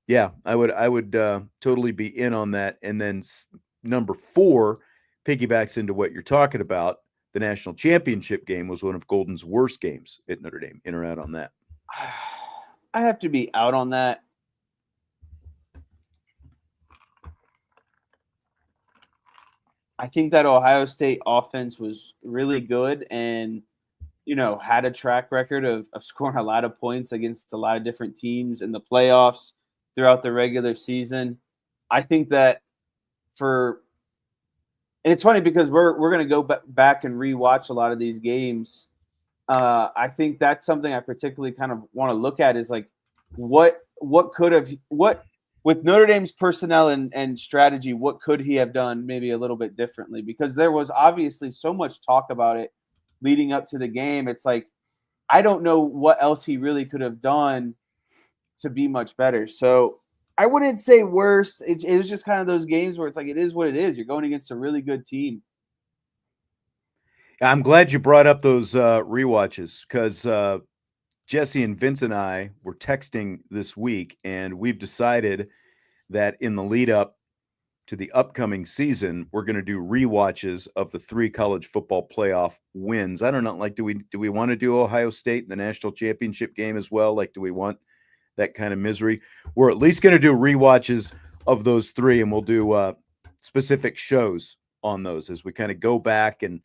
yeah, I would totally be in on that. And then number 4 piggybacks into what you're talking about. The national championship game was one of Golden's worst games at Notre Dame. In or out on that? I have to be out on that. I think that Ohio State offense was really good and, had a track record of scoring a lot of points against a lot of different teams in the playoffs throughout the regular season. I think that for And it's funny because we're going to go back and rewatch a lot of these games. I think that's something I particularly kind of want to look at is like what could have what with Notre Dame's personnel and strategy, what could he have done maybe a little bit differently? Because there was obviously so much talk about it leading up to the game. It's like I don't know what else he really could have done to be much better. So I wouldn't say worse. It was just kind of those games where it's like it is what it is. You're going against a really good team. I'm glad you brought up those rewatches because Jesse and Vince and I were texting this week, and we've decided that in the lead up to the upcoming season, we're going to do rewatches of the 3 college football playoff wins. I don't know, like, do we want to do Ohio State in the national championship game as well? Like, do we want that kind of misery? We're at least going to do rewatches of those 3, and we'll do specific shows on those as we kind of go back and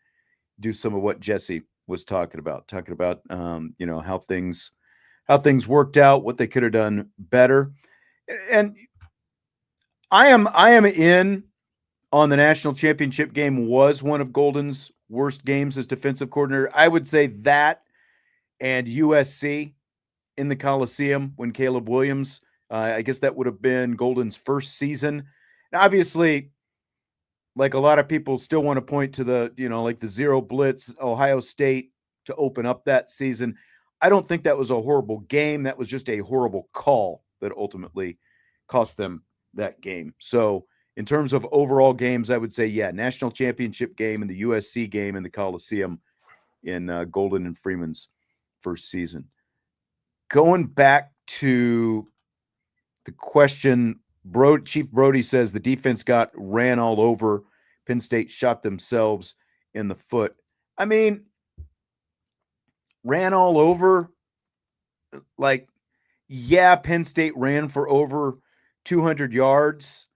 do some of what Jesse was talking about how things worked out, what they could have done better. And I am in on the national championship game was one of Golden's worst games as defensive coordinator. I would say that and USC in the Coliseum when Caleb Williams, I guess that would have been Golden's first season. And obviously, like a lot of people still want to point to the, like the zero blitz Ohio State to open up that season. I don't think that was a horrible game. That was just a horrible call that ultimately cost them that game. So in terms of overall games, I would say, yeah, national championship game and the USC game in the Coliseum in Golden and Freeman's first season. Going back to the question, Chief Brody says the defense got ran all over. Penn State shot themselves in the foot. I mean, ran all over, like, yeah, Penn State ran for over 200 yards.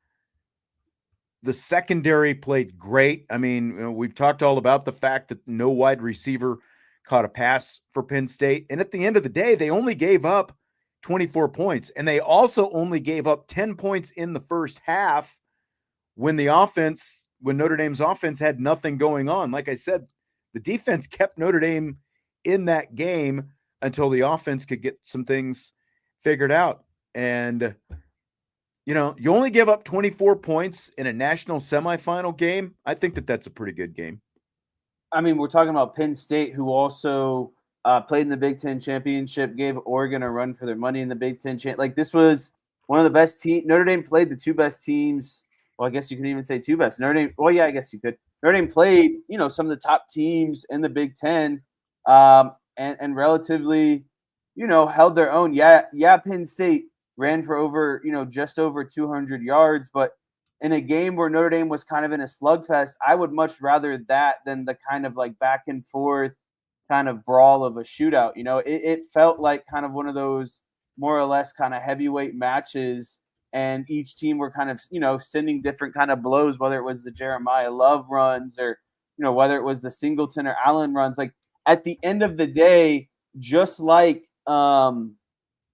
The secondary played great. I mean, we've talked all about the fact that no wide receiver caught a pass for Penn State. And at the end of the day, they only gave up 24 points. And they also only gave up 10 points in the first half when Notre Dame's offense had nothing going on. Like I said, the defense kept Notre Dame in that game until the offense could get some things figured out. And, you only give up 24 points in a national semifinal game. I think that that's a pretty good game. I mean, we're talking about Penn State, who also played in the Big Ten championship, gave Oregon a run for their money in the Big Ten. Like, this was one of the best teams. Notre Dame played the 2 best teams. Well, I guess you could even say 2 best. Notre Dame. Well, yeah, I guess you could. Notre Dame played, some of the top teams in the Big Ten, and relatively, held their own. Yeah, Penn State ran for over, just over 200 yards, but in a game where Notre Dame was kind of in a slugfest, I would much rather that than the kind of like back and forth kind of brawl of a shootout. It felt like kind of one of those more or less kind of heavyweight matches, and each team were kind of, sending different kind of blows, whether it was the Jeremiah Love runs or, whether it was the Singleton or Allen runs. Like, at the end of the day, just like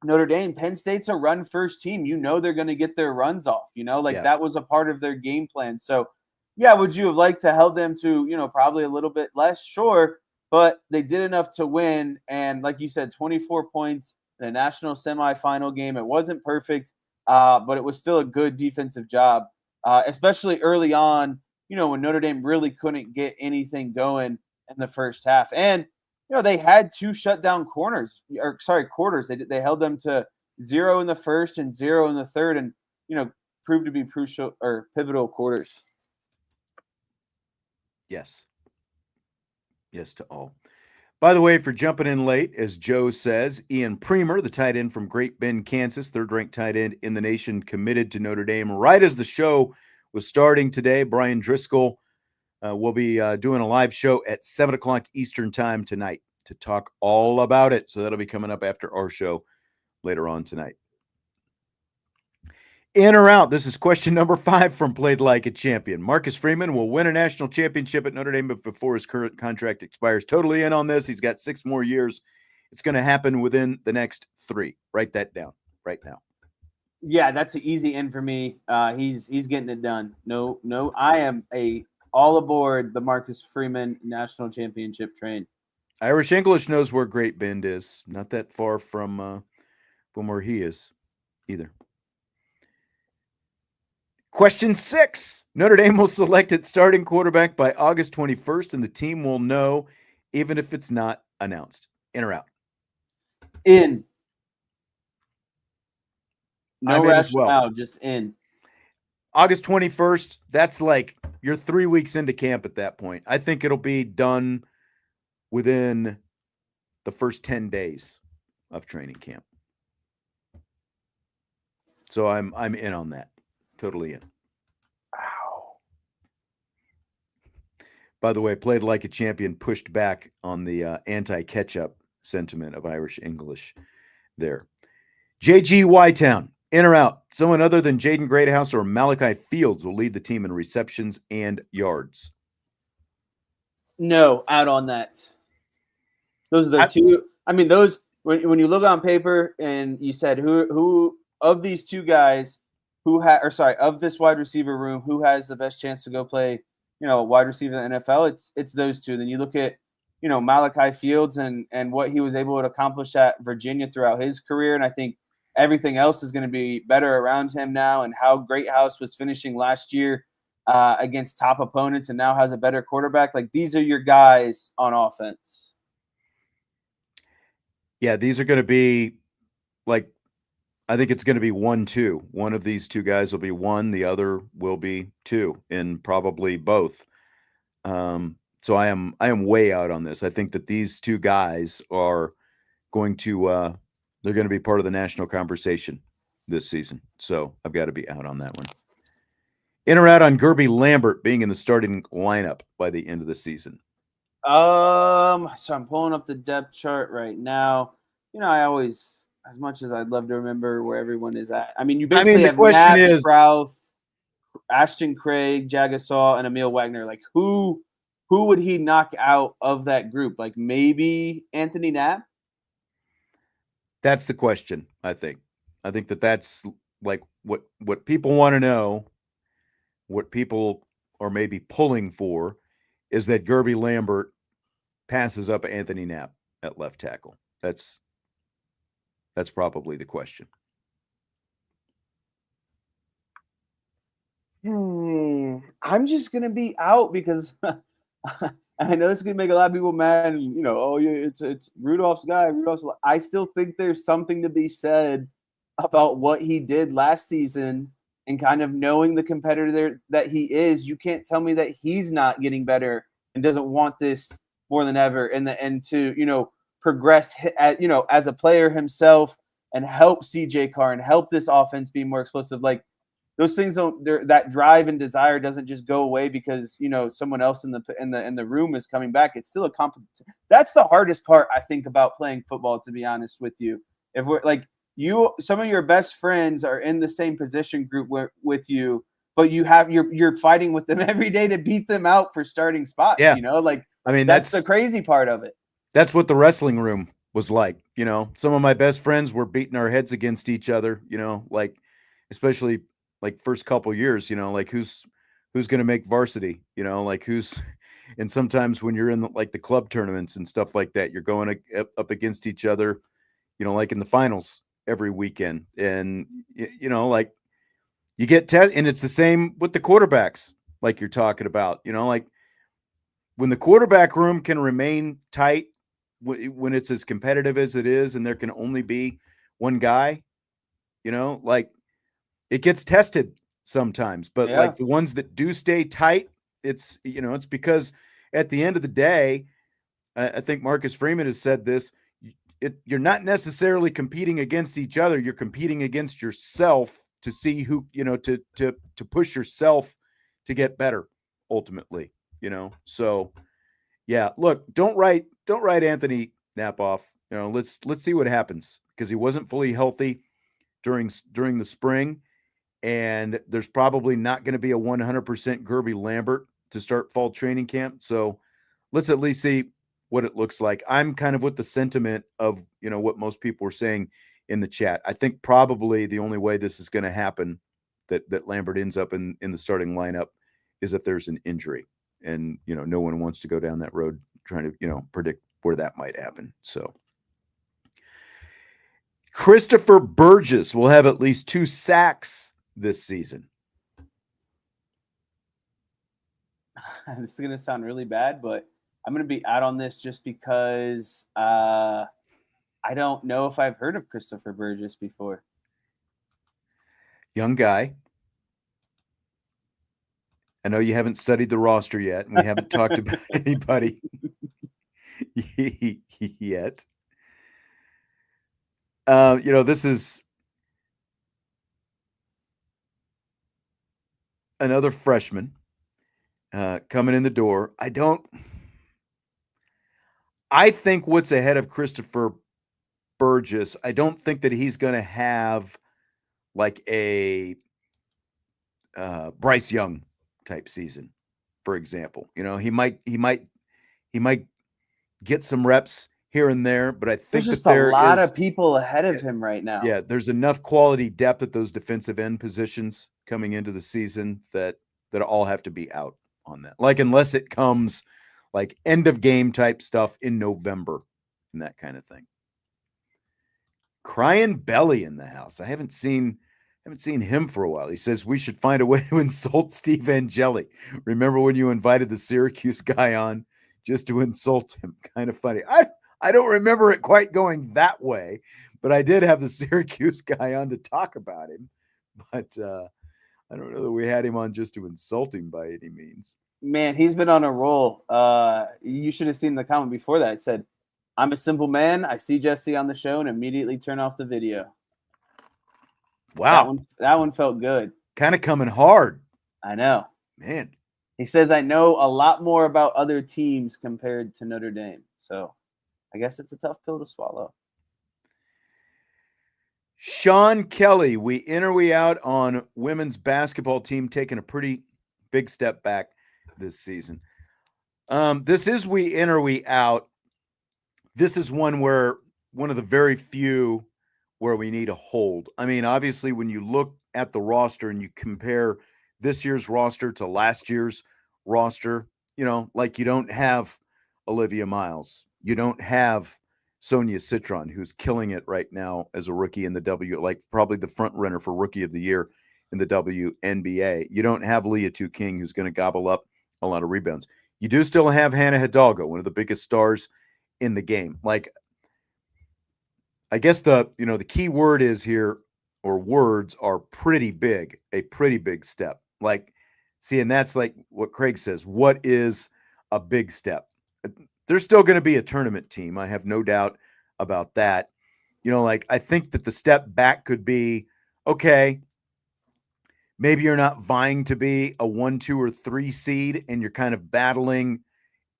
Notre Dame, Penn State's a run first team. They're going to get their runs off, that was a part of their game plan. So, yeah, would you have liked to held them to, probably a little bit less? Sure. But they did enough to win. And like you said, 24 points in a national semifinal game. It wasn't perfect, but it was still a good defensive job, especially early on, when Notre Dame really couldn't get anything going in the first half. And they had 2 shutdown quarters. They held them to 0 in the first and 0 in the third, and proved to be crucial or pivotal quarters. Yes to all. By the way, for jumping in late, as Joe says, Ian Premer, the tight end from Great Bend, Kansas, 3rd-ranked tight end in the nation, committed to Notre Dame right as the show was starting today. Brian Driscoll will be doing a live show at 7 o'clock Eastern time tonight to talk all about it. So that'll be coming up after our show later on tonight. In or out? This is question number 5 from Played Like a Champion. Marcus Freeman will win a national championship at Notre Dame before his current contract expires. Totally in on this. He's got 6 more years. It's going to happen within the next 3. Write that down right now. Yeah, that's an easy in for me. He's getting it done. No, I am a all aboard the Marcus Freeman National Championship train. Irish English knows where Great Bend is. Not that far from where he is either. Question 6. Notre Dame will select its starting quarterback by August 21st, and the team will know even if it's not announced. In or out? In. No I'm in as rationale, well. just in. August 21st, that's like you're 3 weeks into camp at that point. I think it'll be done within the first 10 days of training camp. So I'm in on that. Totally in. Wow. By the way, played like a champion, pushed back on the anti-ketchup sentiment of Irish English there. JG Whitetown, in or out? Someone other than Jaden Greathouse or Malachi Fields will lead the team in receptions and yards. No, out on that. Those are the two. I mean, those when you look on paper and you said who of these two guys of this wide receiver room, who has the best chance to go play, wide receiver in the NFL, it's those two. Then you look at, Malachi Fields and what he was able to accomplish at Virginia throughout his career. And I think everything else is going to be better around him now, and how Greathouse was finishing last year against top opponents and now has a better quarterback. Like, these are your guys on offense. Yeah, these are going to be like, I think it's going to be 1-2. One of these two guys will be 1, the other will be 2, and probably both. So I am way out on this. I think that these two guys are going to they're going to be part of the national conversation this season. So I've got to be out on that one. In or out on Gerby Lambert being in the starting lineup by the end of the season? So I'm pulling up the depth chart right now. I always, as much as I'd love to remember where everyone is at. I mean, you basically have Nap, Sprout, Ashton Craig, Jagasaw, and Emil Wagner. Like, who would he knock out of that group? Like, maybe Anthony Knapp? That's the question, I think. I think that's like what people want to know, what people are maybe pulling for, is that Gerby Lambert passes up Anthony Knapp at left tackle. That's probably the question. I'm just going to be out because I know it's going to make a lot of people mad. And, it's Rudolph's guy. I still think there's something to be said about what he did last season and kind of knowing the competitor that he is. You can't tell me that he's not getting better and doesn't want this more than ever. And to, progress as a player himself and help CJ Carr and help this offense be more explosive. Like, those things that drive and desire doesn't just go away because someone else in the room is coming back. It's still a competition. That's the hardest part, I think, about playing football, to be honest with you. If we're like some of your best friends are in the same position group with you, but you're fighting with them every day to beat them out for starting spots. Yeah. I mean, that's the crazy part of it. That's what the wrestling room was like. Some of my best friends were beating our heads against each other, like, especially like first couple years, like who's going to make varsity, like who's, and sometimes when you're in the club tournaments and stuff like that, you're going up against each other, like in the finals every weekend. And, like you get and it's the same with the quarterbacks, like you're talking about, like when the quarterback room can remain tight, when it's as competitive as it is, and there can only be one guy, like, it gets tested sometimes, but like the ones that do stay tight, it's because at the end of the day, I think Marcus Freeman has said this, you're not necessarily competing against each other. You're competing against yourself to see who, to push yourself to get better ultimately, so yeah, look, don't write Anthony Knapp off. Let's see what happens, because he wasn't fully healthy during the spring. And there's probably not going to be a 100% Gerby Lambert to start fall training camp. So let's at least see what it looks like. I'm kind of with the sentiment of, what most people were saying in the chat. I think probably the only way this is going to happen, that Lambert ends up in the starting lineup, is if there's an injury. and no one wants to go down that road trying to predict where that might happen. So Christopher Burgess will have at least 2 sacks this season. This is going to sound really bad, but I'm going to be out on this just because I don't know if I've heard of Christopher Burgess before. Young guy. I know you haven't studied the roster yet, and we haven't talked about anybody yet. This is another freshman coming in the door. I think what's ahead of Christopher Burgess, I don't think that he's going to have like a Bryce Young type season, for example. He might get some reps here and there, but I think there's just that a lot of people ahead of him right now. Yeah, there's enough quality depth at those defensive end positions coming into the season that all have to be out on that. Like, unless it comes like end of game type stuff in November and that kind of thing. Crying Belly in the house. I haven't seen him for a while. He says we should find a way to insult Steve Angeli. Remember when you invited the Syracuse guy on just to insult him? Kind of funny. I don't remember it quite going that way, but I did have the Syracuse guy on to talk about him. But I don't know that we had him on just to insult him by any means. Man, he's been on a roll. You should have seen the comment before that. It said, "I'm a simple man. I see Jesse on the show and immediately turn off the video." Wow. That one felt good. Kind of coming hard. I know. Man. He says, "I know a lot more about other teams compared to Notre Dame." So I guess it's a tough pill to swallow. Sean Kelly, we in or we out on women's basketball team taking a pretty big step back this season. This is we in or we out. This is one of the very few where we need a hold. I mean, obviously, when you look at the roster and you compare this year's roster to last year's roster, like you don't have Olivia Miles. You don't have Sonia Citron, who's killing it right now as a rookie in the like probably the front runner for Rookie of the Year in the WNBA. You don't have Leah Tu King, who's going to gobble up a lot of rebounds. You do still have Hannah Hidalgo, one of the biggest stars in the game. Like, I guess the key word is here, or words are pretty big, a pretty big step. Like, see, and that's like what Craig says. What is a big step? There's still going to be a tournament team. I have no doubt about that. Like, I think that the step back could be, okay, maybe you're not vying to be a 1, 2, or 3 seed, and you're kind of battling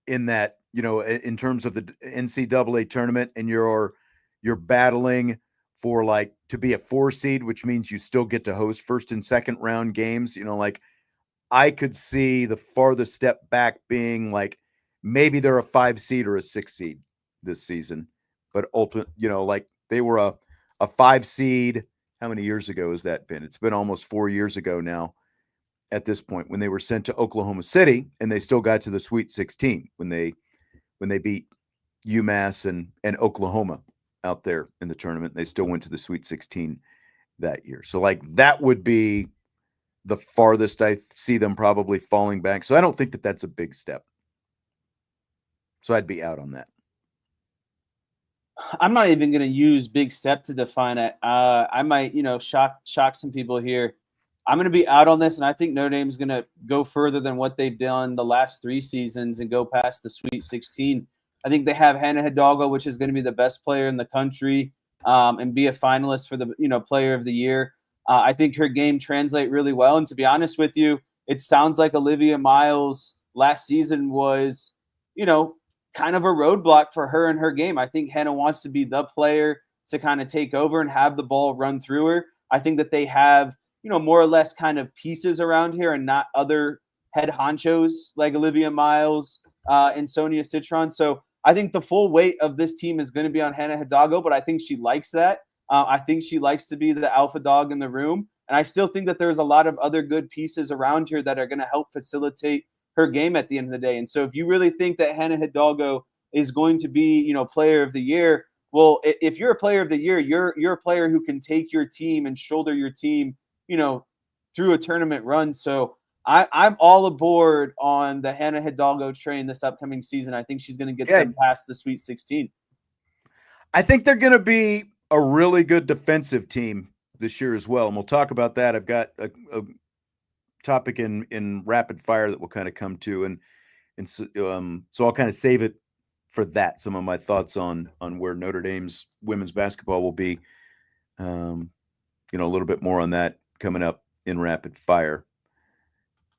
in that, in terms of the NCAA tournament, and you're battling for like to be a 4 seed, which means you still get to host first and second round games. Like, I could see the farthest step back being like maybe they're a 5 seed or a 6 seed this season, but ultimately, like they were a 5 seed. How many years ago has that been? It's been almost 4 years ago now at this point, when they were sent to Oklahoma City and they still got to the Sweet 16 when they beat UMass and Oklahoma out there in the tournament. They still went to the Sweet 16 that year. So like that would be the farthest I see them probably falling back. So I don't think that that's a big step. So I'd be out on that. I'm not even going to use big step to define it. I might, shock some people here. I'm going to be out on this, and I think Notre Dame is going to go further than what they've done the last 3 seasons and go past the Sweet 16. I think they have Hannah Hidalgo, which is going to be the best player in the country, and be a finalist for the Player of the Year. I think her game translate really well. And to be honest with you, it sounds like Olivia Miles last season was, kind of a roadblock for her and her game. I think Hannah wants to be the player to kind of take over and have the ball run through her. I think that they have, more or less kind of pieces around here and not other head honchos like Olivia Miles and Sonia Citron. So I think the full weight of this team is going to be on Hannah Hidalgo, but I think she likes that. I think she likes to be the alpha dog in the room. And I still think that there's a lot of other good pieces around here that are going to help facilitate her game at the end of the day. And so if you really think that Hannah Hidalgo is going to be, player of the year, well, if you're a player of the year, you're a player who can take your team and shoulder your team, through a tournament run. So I'm all aboard on the Hannah Hidalgo train this upcoming season. I think she's going to get them past the Sweet 16. I think they're going to be a really good defensive team this year as well. And we'll talk about that. I've got a topic in rapid fire that we'll kind of come to. And so I'll kind of save it for that. Some of my thoughts on where Notre Dame's women's basketball will be, a little bit more on that coming up in rapid fire.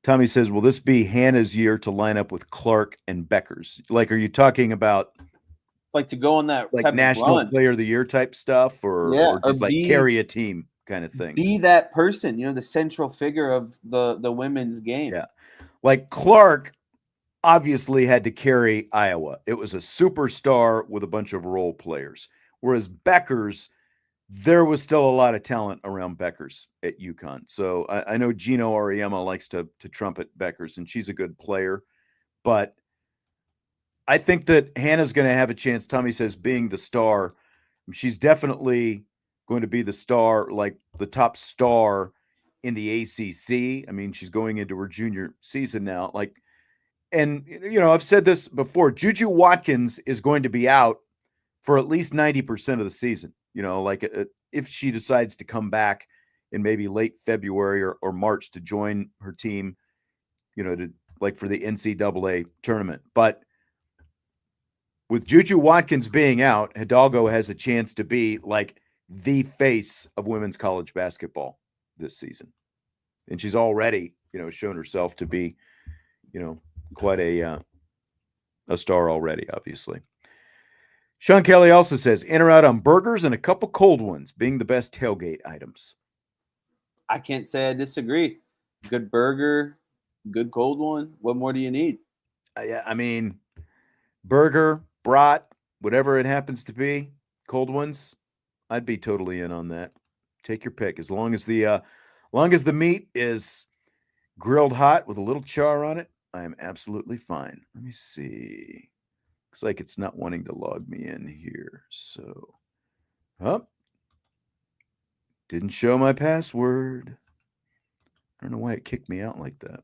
Tommy says, will this be Hannah's year to line up with Clark and Beckers? Like, are you talking about like to go on that like type national of run? player of the year type stuff, or just like carry a team kind of thing? Be that person, the central figure of the women's game. Yeah. Like Clark obviously had to carry Iowa. It was a superstar with a bunch of role players. Whereas Beckers, there was still a lot of talent around Beckers at UConn. So I know Gino Auriemma likes to trumpet Beckers, and she's a good player. But I think that Hannah's going to have a chance. Tommy says being the star. She's definitely going to be the star, like the top star in the ACC. I mean, she's going into her junior season now. And I've said this before, Juju Watkins is going to be out for at least 90% of the season. If she decides to come back in maybe late February or March to join her team, for the NCAA tournament. But with Juju Watkins being out, Hidalgo has a chance to be like the face of women's college basketball this season. And she's already, shown herself to be, quite a star already, obviously. Sean Kelly also says, in or out on burgers and a couple cold ones being the best tailgate items. I can't say I disagree. Good burger, good cold one. What more do you need? Yeah, I mean, burger, brat, whatever it happens to be, cold ones, I'd be totally in on that. Take your pick. As long as the meat is grilled hot with a little char on it, I am absolutely fine. Let me see. Looks like it's not wanting to log me in here. So, didn't show my password. I don't know why it kicked me out like that.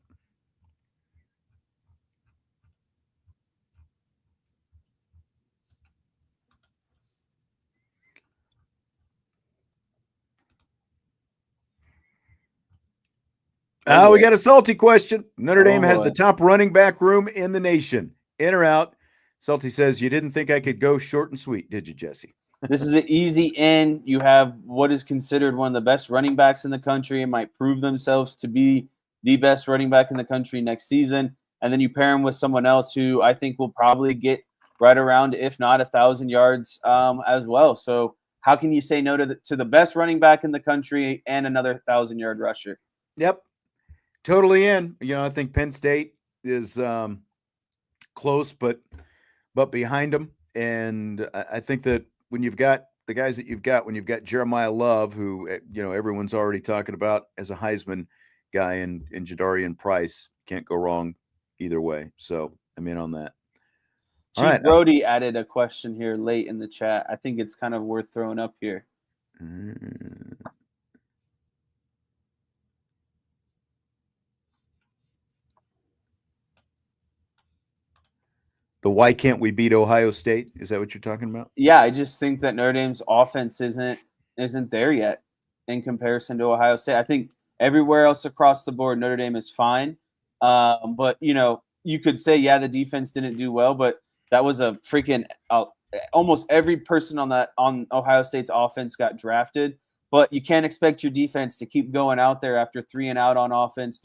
We got a salty question. Notre Dame has the top running back room in the nation. In or out? Salty says, you didn't think I could go short and sweet, did you, Jesse? This is an easy in. You have what is considered one of the best running backs in the country and might prove themselves to be the best running back in the country next season. And then you pair him with someone else who I think will probably get right around, if not 1,000 yards as well. So how can you say no to the best running back in the country and another 1,000-yard rusher? Yep. Totally in. I think Penn State is close, but behind them. And I think that when you've got the guys that you've got, when you've got Jeremiah Love, who, everyone's already talking about as a Heisman guy, and Jadarian Price, can't go wrong either way. So I'm in on that. Chief right, Brody added a question here late in the chat. I think it's kind of worth throwing up here. The why can't we beat Ohio State? Is that what you're talking about? Yeah, I just think that Notre Dame's offense isn't there yet in comparison to Ohio State. I think everywhere else across the board, Notre Dame is fine. But you could say, yeah, the defense didn't do well, but that was a freaking almost every person on Ohio State's offense got drafted. But you can't expect your defense to keep going out there after 3 and out on offense.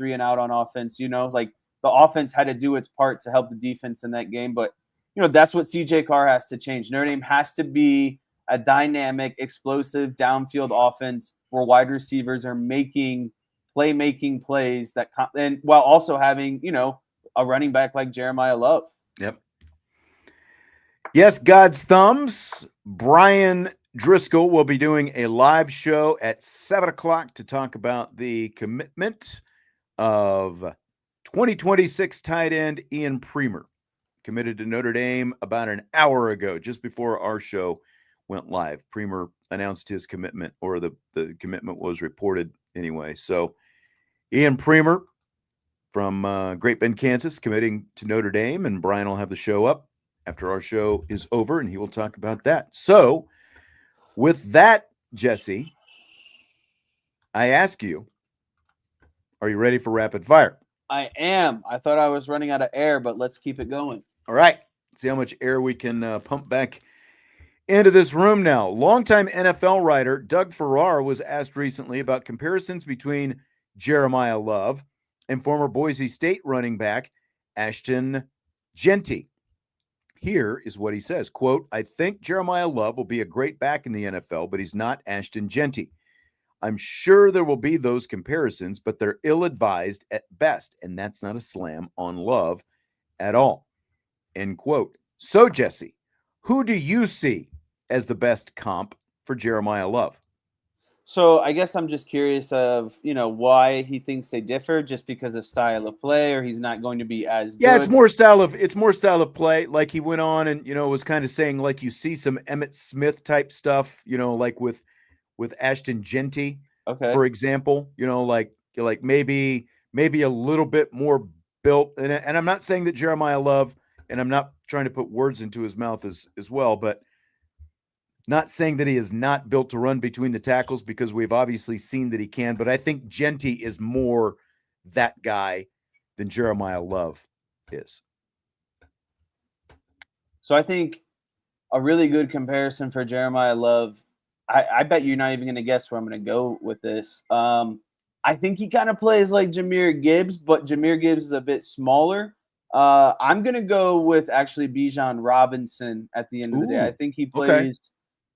The offense had to do its part to help the defense in that game. But, that's what CJ Carr has to change. Notre Dame has to be a dynamic, explosive, downfield offense where wide receivers are making plays and while also having, a running back like Jeremiah Love. Yep. Yes, God's thumbs. Brian Driscoll will be doing a live show at 7 o'clock to talk about the commitment of 2026 tight end Ian Premer committed to Notre Dame about an hour ago, just before our show went live. Premer announced his commitment, or the commitment was reported anyway. So Ian Premer from Great Bend, Kansas, committing to Notre Dame, and Brian will have the show up after our show is over, and he will talk about that. So with that, Jesse, I ask you, are you ready for rapid fire? I am. I thought I was running out of air, but let's keep it going. All right. See how much air we can pump back into this room now. Longtime NFL writer Doug Farrar was asked recently about comparisons between Jeremiah Love and former Boise State running back Ashton Jeanty. Here is what he says, quote, "I think Jeremiah Love will be a great back in the NFL, but he's not Ashton Jeanty. I'm sure there will be those comparisons, but they're ill-advised at best, and that's not a slam on Love at all." End quote. So, Jesse, who do you see as the best comp for Jeremiah Love? So I guess I'm just curious of, why he thinks they differ, just because of style of play, or he's not going to be as good. Yeah, it's more style of play. Like he went on and was kind of saying, like, you see some Emmitt Smith type stuff, like with Ashton Jeanty, Okay. for example. Like maybe a little bit more built. And I'm not saying that Jeremiah Love, and I'm not trying to put words into his mouth as well, but not saying that he is not built to run between the tackles, because we've obviously seen that he can. But I think Jeanty is more that guy than Jeremiah Love is. So I think a really good comparison for Jeremiah Love, I bet you're not even going to guess where I'm going to go with this. I think he kind of plays like Jahmyr Gibbs, but Jahmyr Gibbs is a bit smaller. I'm going to go with actually Bijan Robinson at the end of the day. I think he plays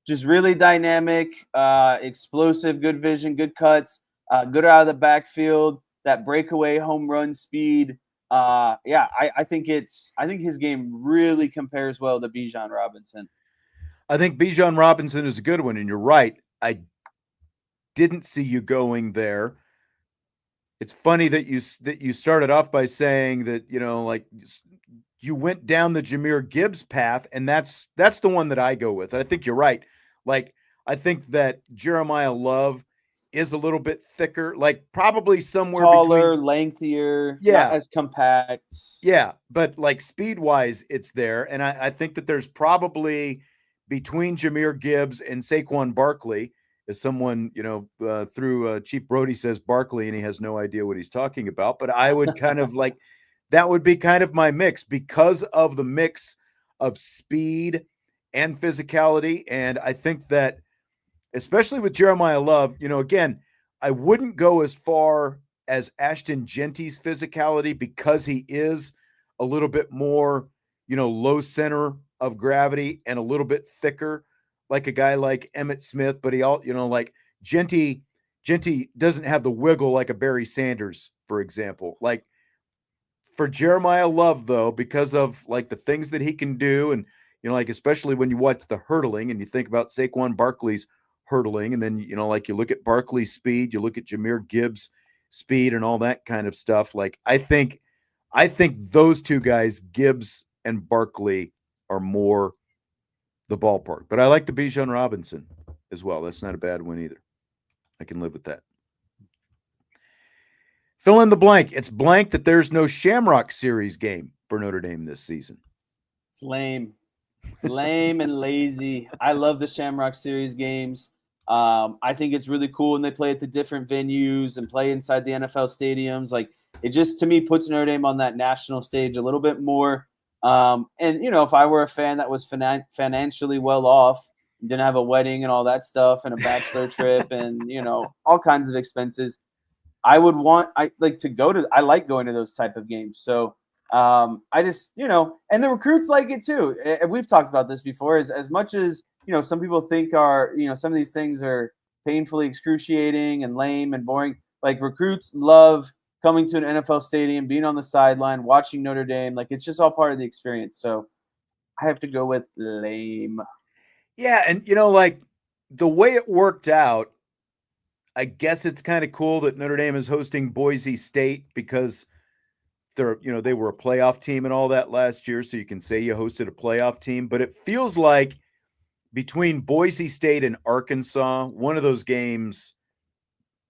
just really dynamic, explosive, good vision, good cuts, good out of the backfield, that breakaway home run speed. I think his game really compares well to Bijan Robinson. I think Bijan Robinson is a good one, and you're right. I didn't see you going there. It's funny that you started off by saying that, like, you went down the Jahmyr Gibbs path, and that's the one that I go with. I think you're right. Like, I think that Jeremiah Love is a little bit thicker, like probably somewhere taller, between, lengthier, yeah, not as compact. Yeah, but like speed-wise, it's there. And I think that there's probably between Jahmyr Gibbs and Saquon Barkley, as someone, through Chief Brody says Barkley, and he has no idea what he's talking about. But I would kind of like, that would be kind of my mix, because of the mix of speed and physicality. And I think that, especially with Jeremiah Love, again, I wouldn't go as far as Ashton Jeanty's physicality, because he is a little bit more, low center of gravity and a little bit thicker, like a guy like Emmitt Smith. But he all, like Jeanty doesn't have the wiggle like a Barry Sanders, for example. Like, for Jeremiah Love, though, because of like the things that he can do, and like especially when you watch the hurdling and you think about Saquon Barkley's hurdling, and then like you look at Barkley's speed, you look at Jahmyr Gibbs' speed and all that kind of stuff. Like, I think those two guys, Gibbs and Barkley, are more the ballpark. But I like the Bijan Robinson as well. That's not a bad one either. I can live with that. Fill in the blank. It's blank that there's no Shamrock Series game for Notre Dame this season. It's lame. It's lame and lazy. I love the Shamrock Series games. I think it's really cool when they play at the different venues and play inside the NFL stadiums. Like, it just, to me, puts Notre Dame on that national stage a little bit more. And, if I were a fan that was financially well off, didn't have a wedding and all that stuff and a bachelor trip and, all kinds of expenses, I like going to those type of games. So I just, and the recruits like it too. And we've talked about this before, as much as, some people think some of these things are painfully excruciating and lame and boring. Like, recruits love coming to an NFL stadium, being on the sideline, watching Notre Dame. Like, it's just all part of the experience. So I have to go with lame. Yeah. And, like the way it worked out, I guess it's kind of cool that Notre Dame is hosting Boise State, because they were a playoff team and all that last year, so you can say you hosted a playoff team, but it feels like between Boise State and Arkansas, one of those games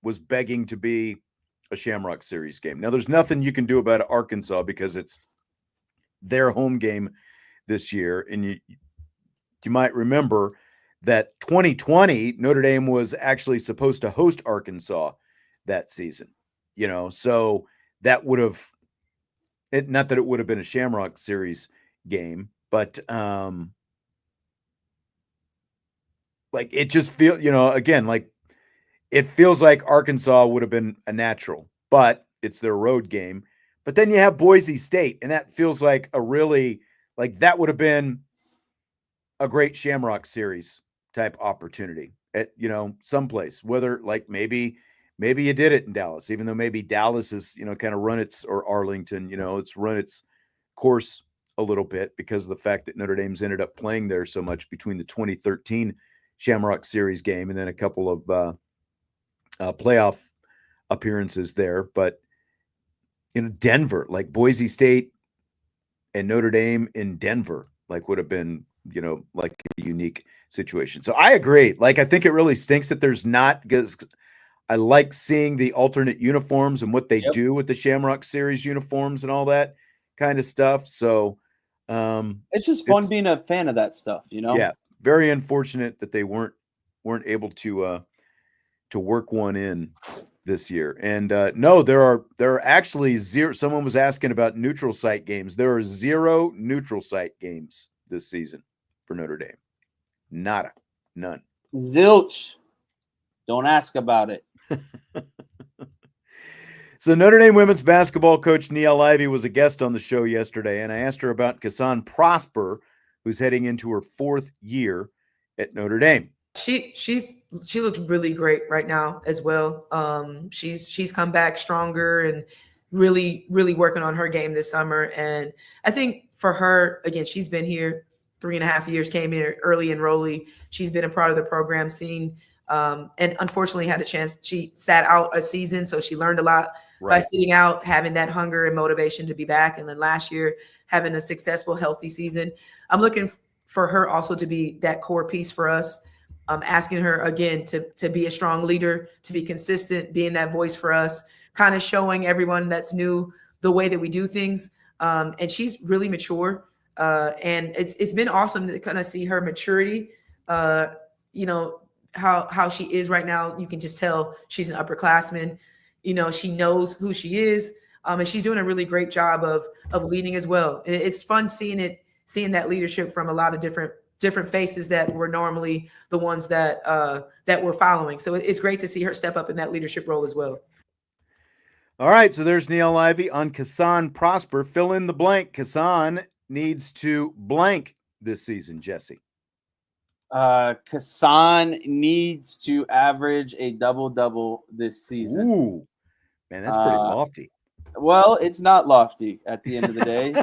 was begging to be a Shamrock Series game. Now, there's nothing you can do about Arkansas because it's their home game this year, and you might remember that 2020 Notre Dame was actually supposed to host Arkansas that season. So that would have not that it would have been a Shamrock Series game, but like it just feels, again, like it feels like Arkansas would have been a natural, but it's their road game. But then you have Boise State, and that feels like that would have been a great Shamrock Series type opportunity at, someplace, whether like maybe you did it in Dallas, even though maybe Dallas is, kind of or Arlington, it's run its course a little bit because of the fact that Notre Dame's ended up playing there so much between the 2013 Shamrock Series game and then a couple of playoff appearances there. But Denver, like Boise State and Notre Dame in Denver, like would have been, like a unique situation. So I agree. Like, I think it really stinks that there's not, because I like seeing the alternate uniforms and what they do with the Shamrock Series uniforms and all that kind of stuff. So it's just fun being a fan of that stuff, Yeah, very unfortunate that they weren't able to work one in this year. And no, there are actually zero. Someone was asking about neutral site games. There are 0 neutral site games this season for Notre Dame. Nada, none. Zilch. Don't ask about it. So Notre Dame women's basketball coach Niele Ivey was a guest on the show yesterday, and I asked her about Kassan Prosper, who's heading into her 4th year at Notre Dame. She looks really great right now as well. She's come back stronger and really working on her game this summer. And I think for her, again, she's been here 3.5 years, came here early enrollee. She's been a part of the program, and unfortunately had a chance. She sat out a season, so she learned a lot by sitting out, having that hunger and motivation to be back. And then last year, having a successful, healthy season. I'm looking for her also to be that core piece for us. I'm asking her again to be a strong leader, to be consistent, being that voice for us, kind of showing everyone that's new the way that we do things. And she's really mature. And it's been awesome to kind of see her maturity. How she is right now. You can just tell she's an upperclassman. She knows who she is. And she's doing a really great job of leading as well. It's fun seeing that leadership from a lot of different faces that were normally the ones that we're following. So it's great to see her step up in that leadership role as well. All right, so there's Niele Ivey on Kassan Prosper. Fill in the blank. Kassan needs to blank this season, Jesse. Kassan needs to average a double-double this season. Ooh, man, that's pretty lofty. Well, it's not lofty at the end of the day.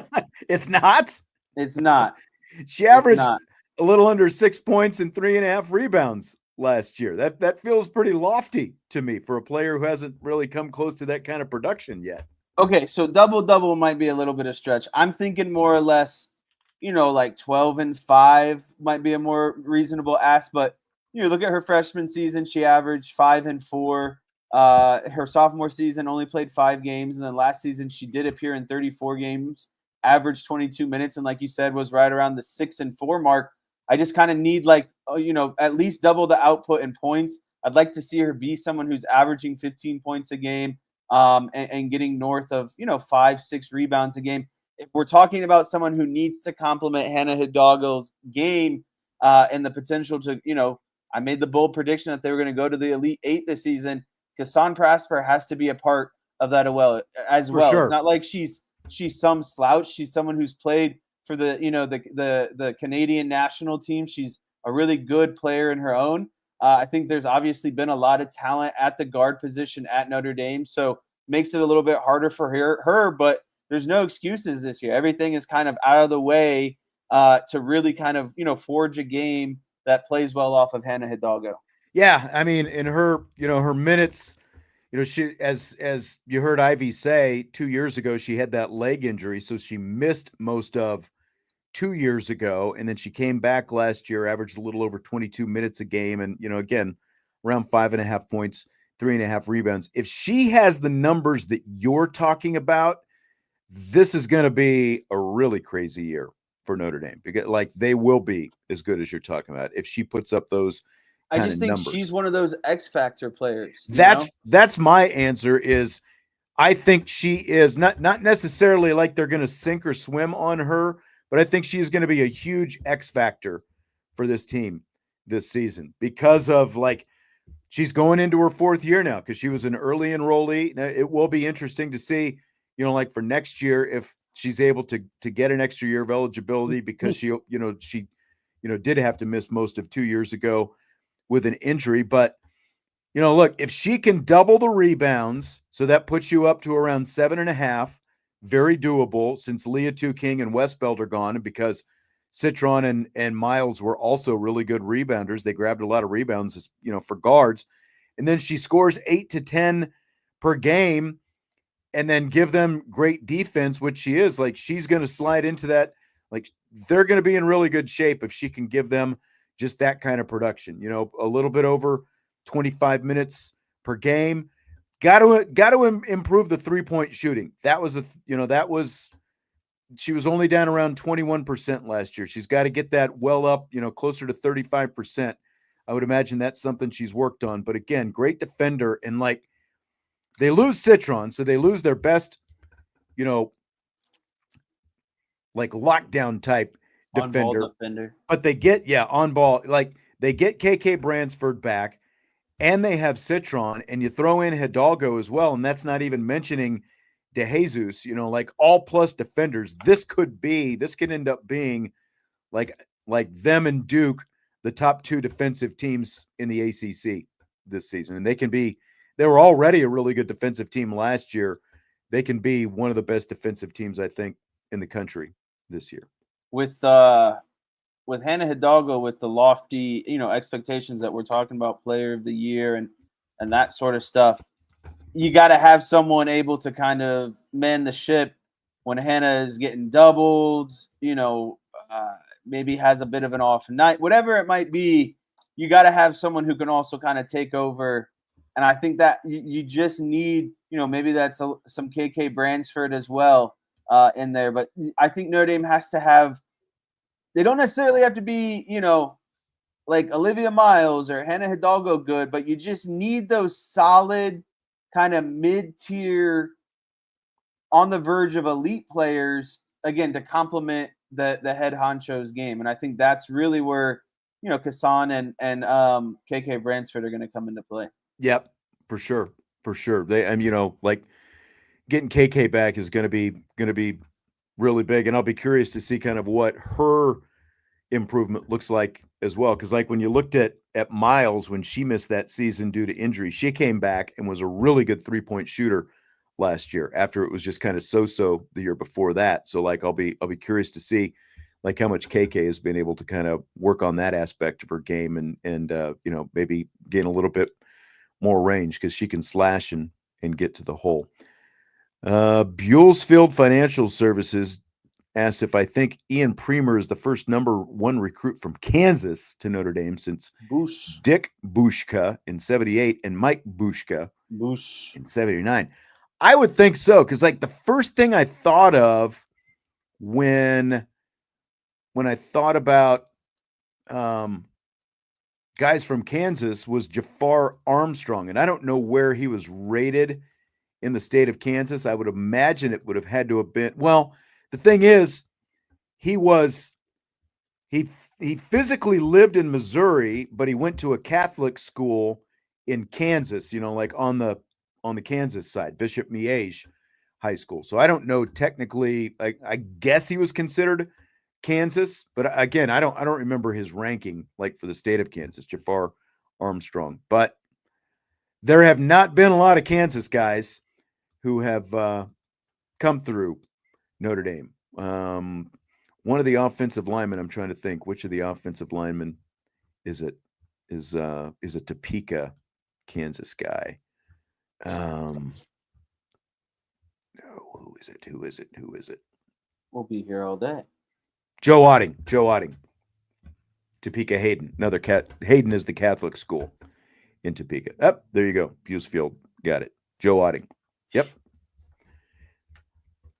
It's not? It's not. She averaged a little under 6 points and 3.5 rebounds last year. That feels pretty lofty to me for a player who hasn't really come close to that kind of production yet. Okay, so double-double might be a little bit of stretch. I'm thinking more or less, like 12 and 5 might be a more reasonable ask. But look at her freshman season; she averaged 5 and 4. Her sophomore season only played 5 games, and then last season she did appear in 34 games, averaged 22 minutes, and like you said, was right around the 6 and 4 mark. I just kind of need at least double the output in points. I'd like to see her be someone who's averaging 15 points a game, and getting north of 5-6 rebounds a game. If we're talking about someone who needs to complement Hannah Hidalgo's game and the potential to, I made the bold prediction that they were going to go to the Elite 8 this season. Kassan Prosper has to be a part of that as well. Sure. It's not like she's some slouch. She's someone who's played for the Canadian national team. She's a really good player in her own. I think there's obviously been a lot of talent at the guard position at Notre Dame, so makes it a little bit harder for her. But there's no excuses this year. Everything is kind of out of the way to really kind of forge a game that plays well off of Hannah Hidalgo. Yeah, I mean, in her, her minutes, she as you heard Ivy say 2 years ago, she had that leg injury, so she missed most of 2 years ago, and then she came back last year, averaged a little over 22 minutes a game, and again, around 5.5 points, 3.5 rebounds. If she has the numbers that you're talking about, this is going to be a really crazy year for Notre Dame, because they will be as good as you're talking about if she puts up those I kind just of think numbers. she's one of those X factor players. That's my answer. Is I think she is not necessarily like they're going to sink or swim on her, but I think she's going to be a huge X factor for this team this season, because of she's going into her 4th year now, because she was an early enrollee. Now, it will be interesting to see, for next year, if she's able to get an extra year of eligibility, because she did have to miss most of 2 years ago with an injury. But look, if she can double the rebounds, so that puts you up to around 7.5, very doable, since Leah King and Westbeld are gone, and because Citron and Miles were also really good rebounders. They grabbed a lot of rebounds, for guards. And then she scores 8 to 10 per game, and then give them great defense, which she is. She's going to slide into that. They're going to be in really good shape if she can give them just that kind of production, a little bit over 25 minutes per game. Got to improve the 3-point shooting. That was she was only down around 21% last year. She's got to get that well up, closer to 35%. I would imagine that's something she's worked on. But again, great defender. And they lose Citron, so they lose their best, lockdown type defender. But they get, on ball. They get KK Bransford back, and they have Citron, and you throw in Hidalgo as well. And that's not even mentioning DeJesus, all plus defenders. This could end up being like them and Duke, the top 2 defensive teams in the ACC this season. And they were already a really good defensive team last year. They can be one of the best defensive teams, I think, in the country this year. With Hannah Hidalgo, with the lofty, expectations that we're talking about, player of the year and that sort of stuff, you got to have someone able to kind of man the ship when Hannah is getting doubled, maybe has a bit of an off night, whatever it might be. You got to have someone who can also kind of take over. And I think that you just need, maybe that's some KK Bransford as well in there. But I think Notre Dame has to have, they don't necessarily have to be, like Olivia Miles or Hannah Hidalgo good, but you just need those solid kind of mid-tier, on the verge of elite players, again, to complement the head honcho's game. And I think that's really where, Kassan and KK Bransford are going to come into play. Yep, for sure. They, getting KK back is going to be really big, and I'll be curious to see kind of what her improvement looks like as well. Because when you looked at Miles, when she missed that season due to injury, she came back and was a really good 3-point shooter last year, after it was just kind of so the year before that. So I'll be curious to see how much KK has been able to kind of work on that aspect of her game, and maybe gain a little bit more range, because she can slash and get to the hole. Buellsfield Financial Services asks if I think Ian Premer is the first number 1 recruit from Kansas to Notre Dame since Dick Bushka in 78 and Mike Bushka in 79. I would think so, because the first thing I thought of when I thought about guys from Kansas was Jafar Armstrong, and I don't know where he was rated in the state of Kansas. I would imagine it would have had to have been, well, the thing is, he physically lived in Missouri, but he went to a Catholic school in Kansas, on the Kansas side, Bishop Miege High School. So I don't know technically, I guess he was considered Kansas, but again, I don't remember his ranking for the state of Kansas, Jafar Armstrong. But there have not been a lot of Kansas guys who have come through Notre Dame. One of the offensive linemen, I'm trying to think, which of the offensive linemen is it? Is a Topeka, Kansas guy? No, who is it? Who is it? Who is it? We'll be here all day. Joe Otting. Joe Otting. Topeka Hayden. Another cat. Hayden is the Catholic school in Topeka. Up there you go. Buesfield. Got it. Joe Otting. Yep.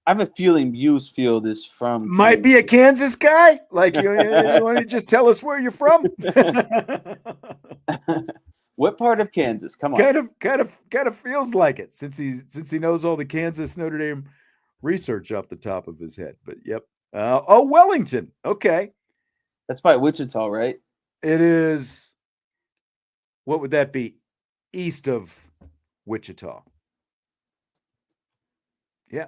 I have a feeling Buesfield is from Might be a Kansas guy. Like you want to just tell us where you're from? What part of Kansas? Come on. Kind of feels like it since he knows all the Kansas Notre Dame research off the top of his head. But yep. Wellington. Okay. That's by Wichita, right? It is. What would that be? East of Wichita. Yeah.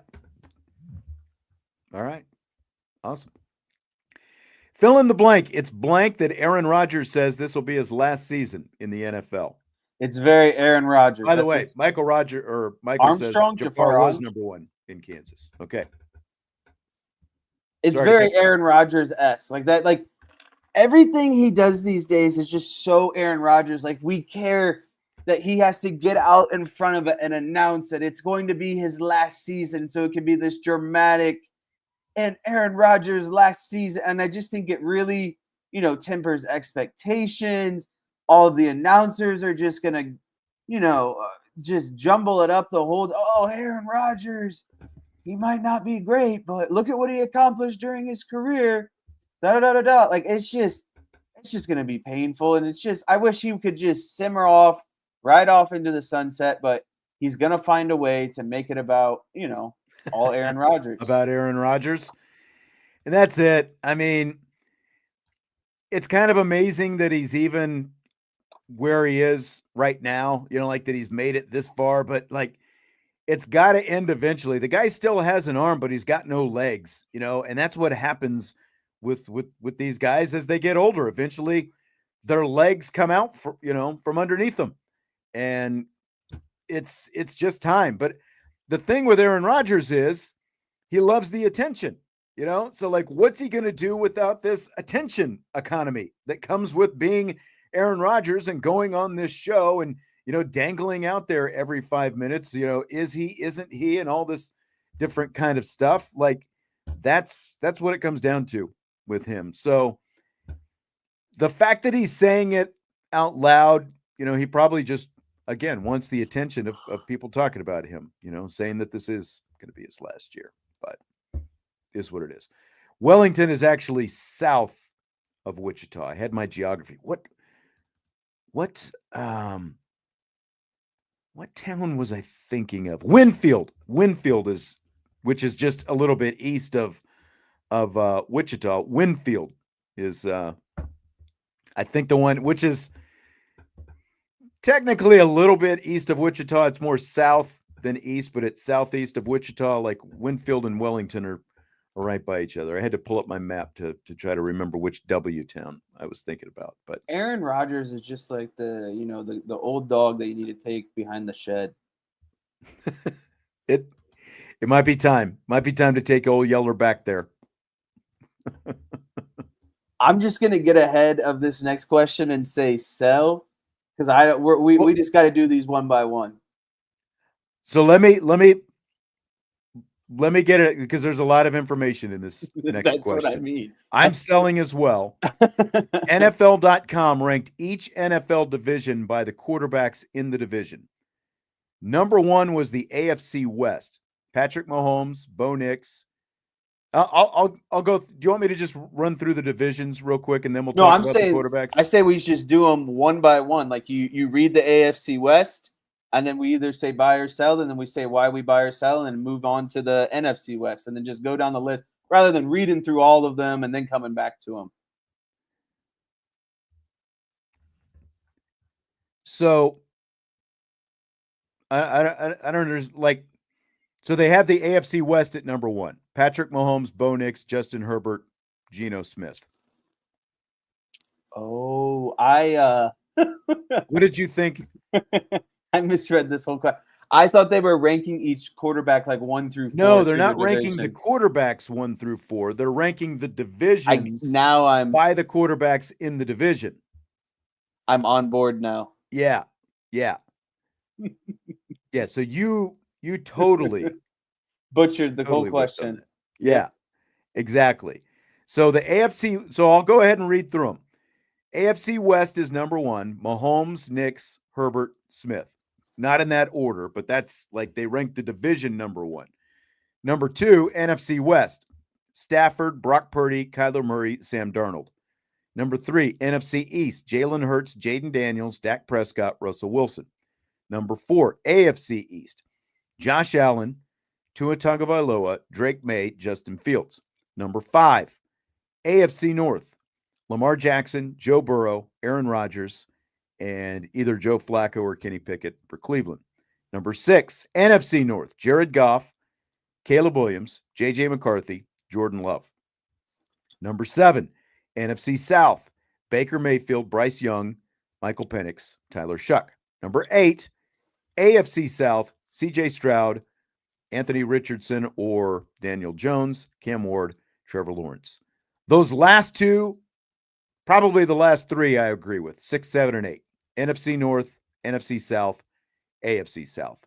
All right. Awesome. Fill in the blank. It's blank that Aaron Rodgers says this will be his last season in the NFL. It's very Aaron Rodgers. By the way, Michael Armstrong, says Jafar Jafar was number one in Kansas. Okay. It's very Aaron Rodgers-esque. Like that, like everything he does these days is just so Aaron Rodgers. Like we care that he has to get out in front of it and announce that it's going to be his last season. So it can be this dramatic and Aaron Rodgers last season. And I just think it really, tempers expectations. All of the announcers are just going to, just jumble it up the whole, Aaron Rodgers, he might not be great, but look at what he accomplished during his career. Like, it's just going to be painful. And I wish he could just simmer off, right off into the sunset, but he's going to find a way to make it about, all Aaron Rodgers. About Aaron Rodgers. And that's it. I mean, it's kind of amazing that he's even where he is right now, like that he's made it this far, but like it's got to end eventually. The guy still has an arm, but he's got no legs, and that's what happens with these guys as they get older. Eventually their legs come out from underneath them. And it's just time. But the thing with Aaron Rodgers is he loves the attention, so like, what's he going to do without this attention economy that comes with being Aaron Rodgers and going on this show and, dangling out there every 5 minutes, is he, isn't he, and all this different kind of stuff. Like that's what it comes down to with him. So the fact that he's saying it out loud, he probably just, again, wants the attention of people talking about him, saying that this is going to be his last year, but is what it is. Wellington is actually south of Wichita. I had my geography. What town was I thinking of? Winfield. Winfield which is just a little bit east of Wichita. Winfield is, I think, the one which is technically a little bit east of Wichita. It's more south than east, but it's southeast of Wichita. Like Winfield and Wellington are right by each other. I had to pull up my map to try to remember which W town I was thinking about. But Aaron Rodgers is just like the old dog that you need to take behind the shed. It might be time. Might be time to take old Yeller back there. I'm just gonna get ahead of this next question and say sell, because we just got to do these one by one. So let me get it, because there's a lot of information in this next That's question. what I mean. I'm selling as well. NFL.com ranked each NFL division by the quarterbacks in the division. Number one was the AFC West. Patrick Mahomes, Bo Nix. I'll go. Do you want me to just run through the divisions real quick and then we'll talk about the quarterbacks? I say we just do them one by one. Like you read the AFC West, and then we either say buy or sell, and then we say why we buy or sell, and move on to the NFC West, and then just go down the list rather than reading through all of them and then coming back to them. So I don't understand. Like, so they have the AFC West at number one: Patrick Mahomes, Bo Nix, Justin Herbert, Geno Smith. Oh, what did you think? I misread this whole question. I thought they were ranking each quarterback like 1 through 4. No, they're not ranking the quarterbacks 1 through 4. They're ranking the divisions by the quarterbacks in the division. I'm on board now. Yeah. Yeah, so you totally Butchered the whole totally whiffed on question. that. Yeah, exactly. So the AFC, so I'll go ahead and read through them. AFC West is number 1, Mahomes, Knicks, Herbert, Smith. Not in that order, but that's like they rank the division number 1. Number 2, NFC West, Stafford, Brock Purdy, Kyler Murray, Sam Darnold. Number 3, NFC East, Jalen Hurts, Jaden Daniels, Dak Prescott, Russell Wilson. Number 4, AFC East, Josh Allen, Tua Tagovailoa, Drake May, Justin Fields. Number 5, AFC North, Lamar Jackson, Joe Burrow, Aaron Rodgers, and either Joe Flacco or Kenny Pickett for Cleveland. Number 6, NFC North, Jared Goff, Caleb Williams, J.J. McCarthy, Jordan Love. Number 7, NFC South, Baker Mayfield, Bryce Young, Michael Penix, Tyler Shuck. Number 8, AFC South, C.J. Stroud, Anthony Richardson or Daniel Jones, Cam Ward, Trevor Lawrence. Those last two, probably the last 3 I agree with, 6, 7, and 8. NFC North, NFC South, AFC South.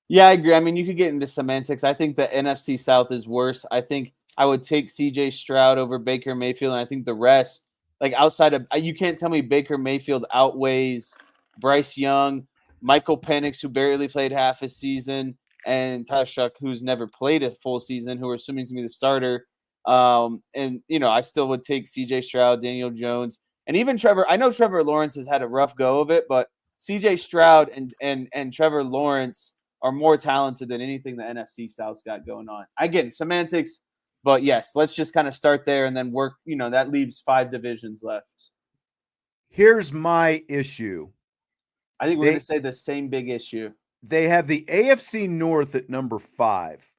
Yeah, I agree. I mean, you could get into semantics. I think the NFC South is worse. I think I would take CJ Stroud over Baker Mayfield, and I think the rest, like outside of, you can't tell me Baker Mayfield outweighs Bryce Young, Michael Penix, who barely played half a season, and Tyler Shuck, who's never played a full season, who are assuming to be the starter. And I still would take CJ Stroud, Daniel Jones, and even Trevor. I know Trevor Lawrence has had a rough go of it, but CJ Stroud and Trevor Lawrence are more talented than anything the NFC South's got going on. I get it, semantics, but yes, let's just kind of start there and then work. That leaves 5 divisions left. Here's my issue. I think we're going to say the same big issue. They have the AFC North at number 5.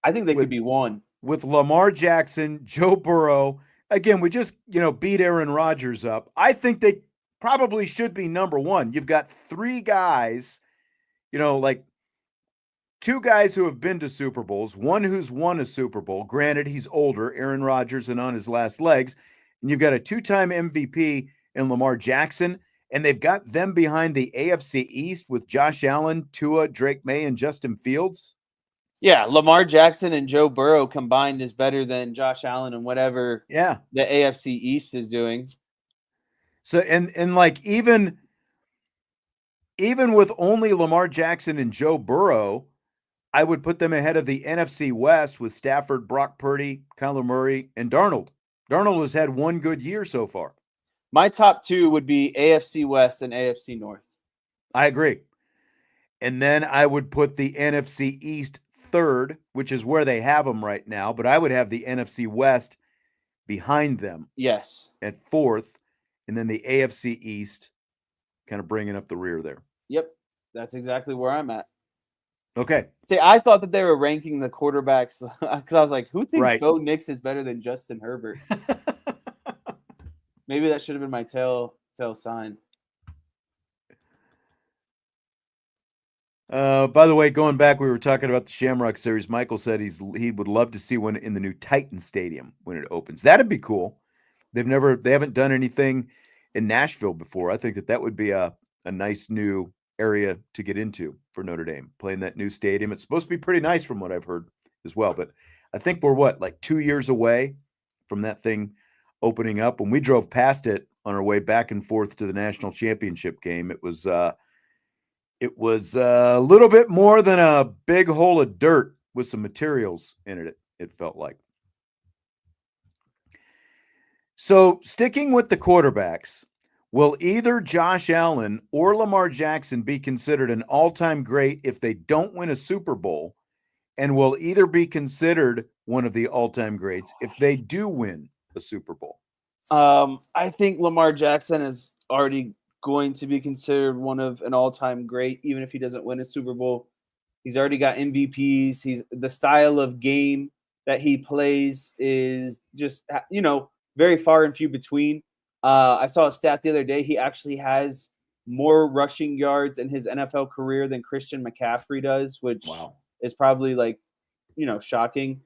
I think they could be 1. With Lamar Jackson, Joe Burrow. Again, we just, beat Aaron Rodgers up. I think they probably should be number 1. You've got 3 guys, like 2 guys who have been to Super Bowls, one who's won a Super Bowl. Granted, he's older, Aaron Rodgers, and on his last legs. And you've got a 2-time MVP in Lamar Jackson, and they've got them behind the AFC East with Josh Allen, Tua, Drake May, and Justin Fields. Yeah, Lamar Jackson and Joe Burrow combined is better than Josh Allen and whatever the AFC East is doing. So, and like even with only Lamar Jackson and Joe Burrow, I would put them ahead of the NFC West with Stafford, Brock Purdy, Kyler Murray, and Darnold. Darnold has had 1 good year so far. My top 2 would be AFC West and AFC North. I agree. And then I would put the NFC East 3rd, which is where they have them right now, but I would have the NFC West behind them. Yes. At 4th, and then the AFC East kind of bringing up the rear there. Yep. That's exactly where I'm at. Okay. See, I thought that they were ranking the quarterbacks because I was like, who thinks Bo Nix is better than Justin Herbert? Maybe that should have been my tell sign. By the way, going back, we were talking about the Shamrock Series. Michael said he would love to see one in the new Titan Stadium when it opens. That'd be cool. They haven't done anything in Nashville before. I think that would be a nice new area to get into for Notre Dame, playing that new stadium. It's supposed to be pretty nice from what I've heard as well. But I think we're like 2 years away from that thing opening up. When we drove past it on our way back and forth to the national championship game, it was a little bit more than a big hole of dirt with some materials in it. It felt like. So sticking with the quarterbacks, will either Josh Allen or Lamar Jackson be considered an all-time great if they don't win a Super Bowl? And will either be considered one of the all-time greats if they do win the Super Bowl? I think Lamar Jackson is already going to be considered one of an all-time great, even if he doesn't win a Super Bowl. He's already got MVPs. The style of game that he plays is just, very far and few between. I saw a stat the other day. He actually has more rushing yards in his NFL career than Christian McCaffrey does, which is probably shocking,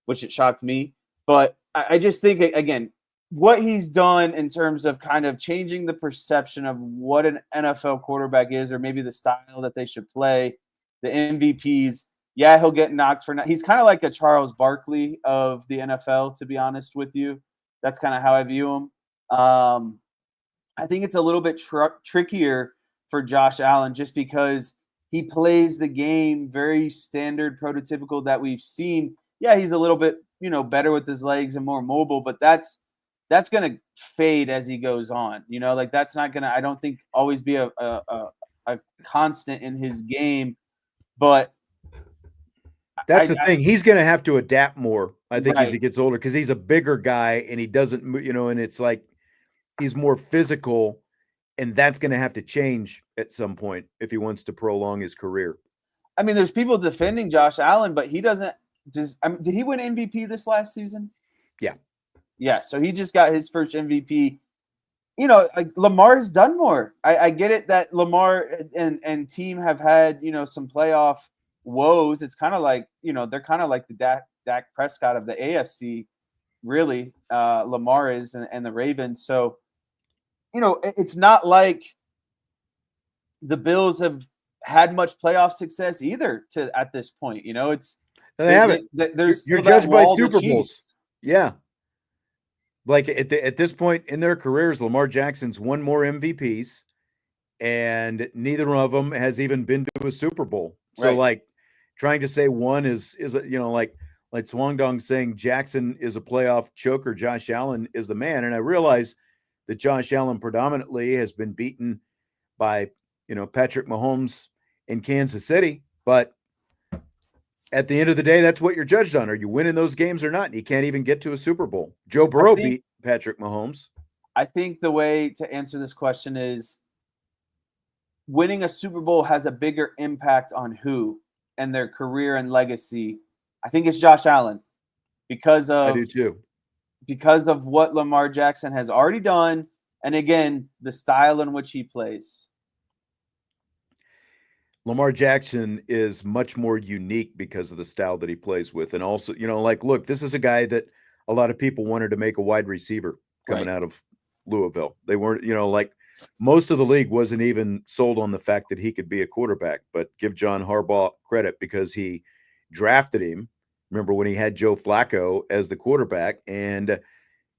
which it shocked me. But I just think, again, what he's done in terms of kind of changing the perception of what an NFL quarterback is, or maybe the style that they should play, the MVPs. Yeah, he'll get knocked for. He's kind of like a Charles Barkley of the NFL, to be honest with you. That's kind of how I view him. I think it's a little bit trickier for Josh Allen just because he plays the game very standard, prototypical that we've seen. Yeah, he's a little bit, better with his legs and more mobile, but that's going to fade as he goes on. Like that's not going to, I don't think, always be a constant in his game. But that's the thing. He's going to have to adapt more, I think, as he Right. gets older, because he's a bigger guy and he doesn't, and it's like he's more physical, and that's going to have to change at some point if he wants to prolong his career. I mean, there's people defending Josh Allen, but he doesn't. Did he win MVP this last season? Yeah. Yeah. So he just got his first MVP. Like Lamar has done more. I get it that Lamar and team have had, some playoff woes. It's kind of like, they're kind of like the Dak Prescott of the AFC, really. Lamar is and the Ravens. So, it's not like the Bills have had much playoff success either at this point. It's they haven't. You're judged by Super Bowls. Yeah. Like at this point in their careers, Lamar Jackson's won more MVPs, and neither of them has even been to a Super Bowl. So Right. like trying to say one is like Swang Dong saying Jackson is a playoff choker, Josh Allen is the man. And I realize that Josh Allen predominantly has been beaten by, Patrick Mahomes in Kansas City, but at the end of the day, that's what you're judged on. Are you winning those games or not? And you can't even get to a Super Bowl. Joe Burrow beat Patrick Mahomes. I think the way to answer this question is winning a Super Bowl has a bigger impact on who and their career and legacy. I think it's Josh Allen because I of do too. Because of what Lamar Jackson has already done, and again, the style in which he plays. Lamar Jackson is much more unique because of the style that he plays with. And also, look, this is a guy that a lot of people wanted to make a wide receiver coming out of Louisville. They weren't, like most of the league wasn't even sold on the fact that he could be a quarterback, but give John Harbaugh credit because he drafted him. Remember when he had Joe Flacco as the quarterback, and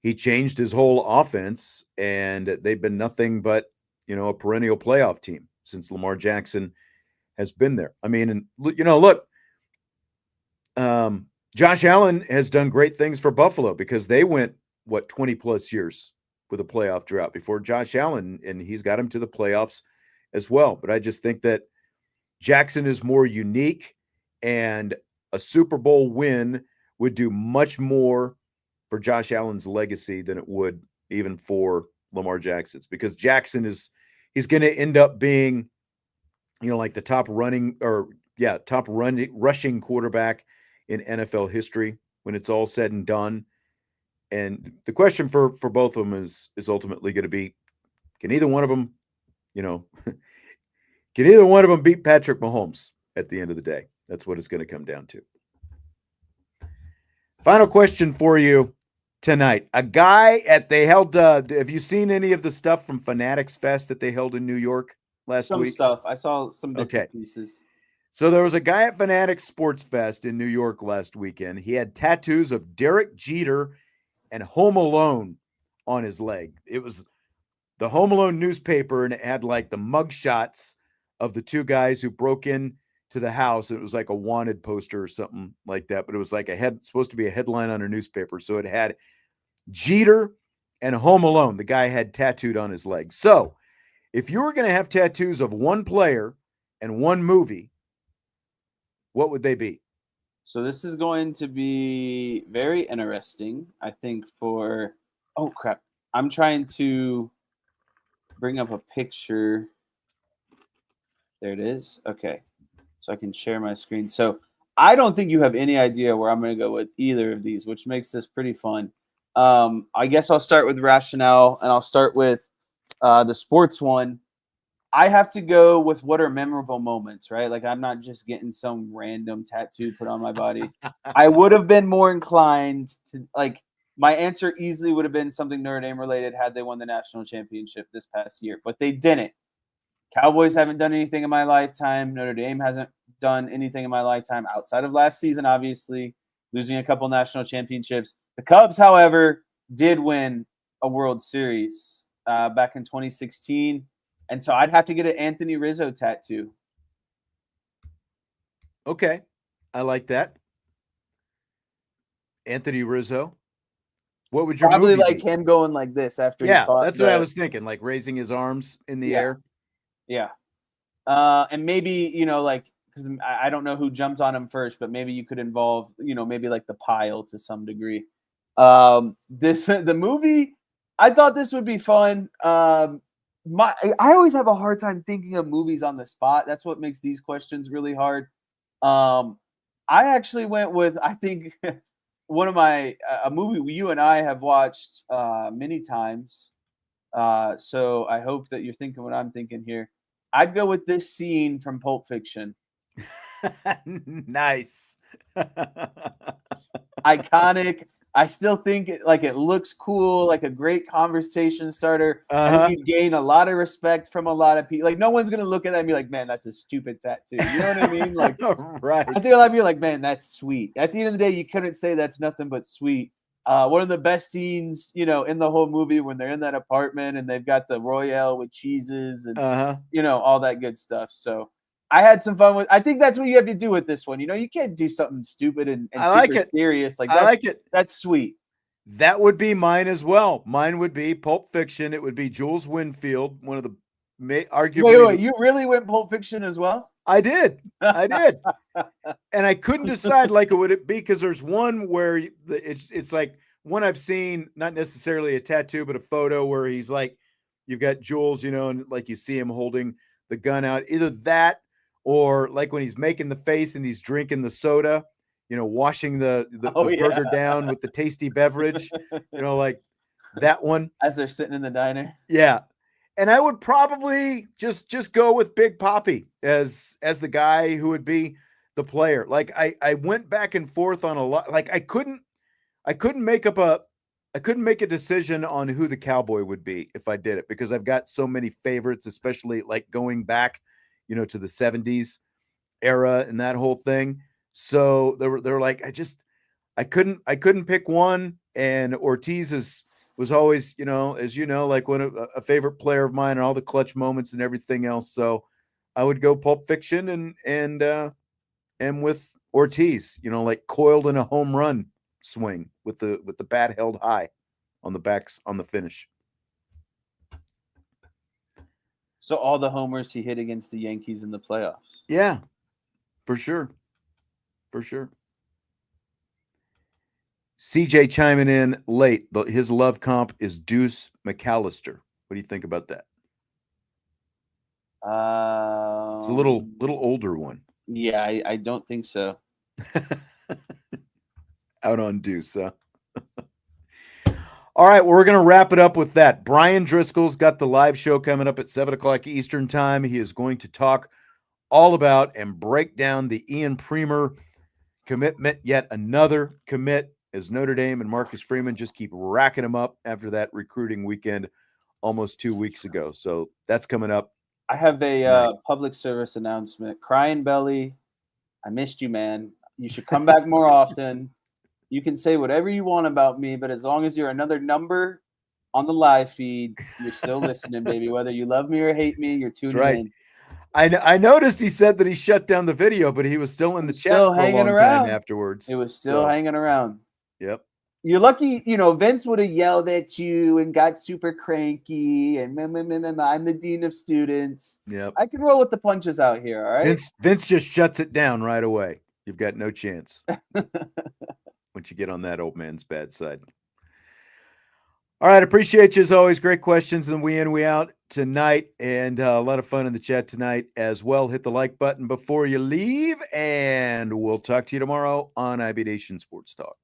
he changed his whole offense, and they've been nothing but, a perennial playoff team since Lamar Jackson has been there. I mean, and look, Josh Allen has done great things for Buffalo because they went 20 plus years with a playoff drought before Josh Allen, and he's got him to the playoffs as well. But I just think that Jackson is more unique, and a Super Bowl win would do much more for Josh Allen's legacy than it would even for Lamar Jackson's, because Jackson he's going to end up being, like the top rushing quarterback in NFL history when it's all said and done. And the question for both of them is ultimately going to be, can either one of them, beat Patrick Mahomes at the end of the day? That's what it's going to come down to. Final question for you tonight. A guy they held, have you seen any of the stuff from Fanatics Fest that they held in New York last week? Some stuff. I saw some bits and pieces. So there was a guy at Fanatics Sports Fest in New York last weekend. He had tattoos of Derek Jeter and Home Alone on his leg. It was the Home Alone newspaper, and it had like the mug shots of the two guys who broke in to the house. It was like a wanted poster or something like that, but it was like supposed to be a headline on a newspaper. So it had Jeter and Home Alone. The guy had tattooed on his leg. So if you were going to have tattoos of one player and one movie, what would they be? So this is going to be very interesting, I think, oh crap. I'm trying to bring up a picture. There it is. Okay. So I can share my screen. So I don't think you have any idea where I'm going to go with either of these, which makes this pretty fun. I guess I'll start with rationale, and I'll start with the sports one. I have to go with what are memorable moments, right? Like I'm not just getting some random tattoo put on my body. I would have been more inclined to, like, my answer easily would have been something Notre Dame related had they won the national championship this past year, but they didn't. Cowboys haven't done anything in my lifetime. Notre Dame hasn't done anything in my lifetime outside of last season, obviously, losing a couple national championships. The Cubs, however, did win a World Series back in 2016. And so I'd have to get an Anthony Rizzo tattoo. Okay. I like that. Anthony Rizzo. What would your Probably movie like be? him going like this after he Yeah, caught that's what I was thinking, like raising his arms in the air. Yeah. And maybe, like, because I don't know who jumped on him first, but maybe you could involve, maybe like the pile to some degree. The movie, I thought this would be fun. I always have a hard time thinking of movies on the spot. That's what makes these questions really hard. I actually went with, I think, one of a movie you and I have watched many times. So I hope that you're thinking what I'm thinking here. I'd go with this scene from Pulp Fiction. Nice. Iconic. I still think it looks cool, like a great conversation starter. I think you'd gain a lot of respect from a lot of people. Like, no one's gonna look at that and be like, "Man, that's a stupid tattoo." You know what I mean? Like, right. I think a lot of people are like, "Man, that's sweet." At the end of the day, you couldn't say that's nothing but sweet. One of the best scenes, in the whole movie when they're in that apartment and they've got the Royale with cheeses and all that good stuff. So I had some fun with. I think that's what you have to do with this one. You can't do something stupid and super serious. Like, I like it. That's sweet. That would be mine as well. Mine would be Pulp Fiction. It would be Jules Winfield, one of the arguably. Wait, you really went Pulp Fiction as well? I did. And I couldn't decide like would it be because there's one where it's like one I've seen, not necessarily a tattoo, but a photo where he's like, you've got Jules, and like you see him holding the gun out. Either that or like when he's making the face and he's drinking the soda, washing the burger down with the tasty beverage, like that one. As they're sitting in the diner. Yeah. And I would probably just go with Big Papi as the guy who would be the player. Like I went back and forth on a lot. Like I couldn't make a decision on who the cowboy would be if I did it because I've got so many favorites, especially like going back, to the 70s era and that whole thing. So they're like, I couldn't pick one. And Ortiz was always, as like one of a favorite player of mine and all the clutch moments and everything else. So I would go Pulp Fiction and with Ortiz, like coiled in a home run swing with the bat held high on the finish. So all the homers he hit against the Yankees in the playoffs. Yeah, for sure. For sure. CJ chiming in late, but his love comp is Deuce McAllister. What do you think about that? It's a little older one. Yeah, I don't think so. Out on Deuce, huh? All right, well, we're going to wrap it up with that. Brian Driscoll's got the live show coming up at 7 o'clock Eastern time. He is going to talk all about and break down the Ian Premer commitment, yet another commit as Notre Dame and Marcus Freeman just keep racking them up after that recruiting weekend almost 2 weeks ago. So that's coming up. I have a public service announcement. Crying Belly, I missed you, man. You should come back more often. You can say whatever you want about me, but as long as you're another number on the live feed, you're still listening, baby. Whether you love me or hate me, you're tuning in. I noticed he said that he shut down the video, but he was still in the chat for a long time afterwards. It was still hanging around. Yep. You're lucky, Vince would have yelled at you and got super cranky and I'm the dean of students. Yep. I can roll with the punches out here, all right? Vince just shuts it down right away. You've got no chance once you get on that old man's bad side. All right, appreciate you as always. Great questions, and we in, we out tonight, and a lot of fun in the chat tonight as well. Hit the like button before you leave, and we'll talk to you tomorrow on IB Nation Sports Talk.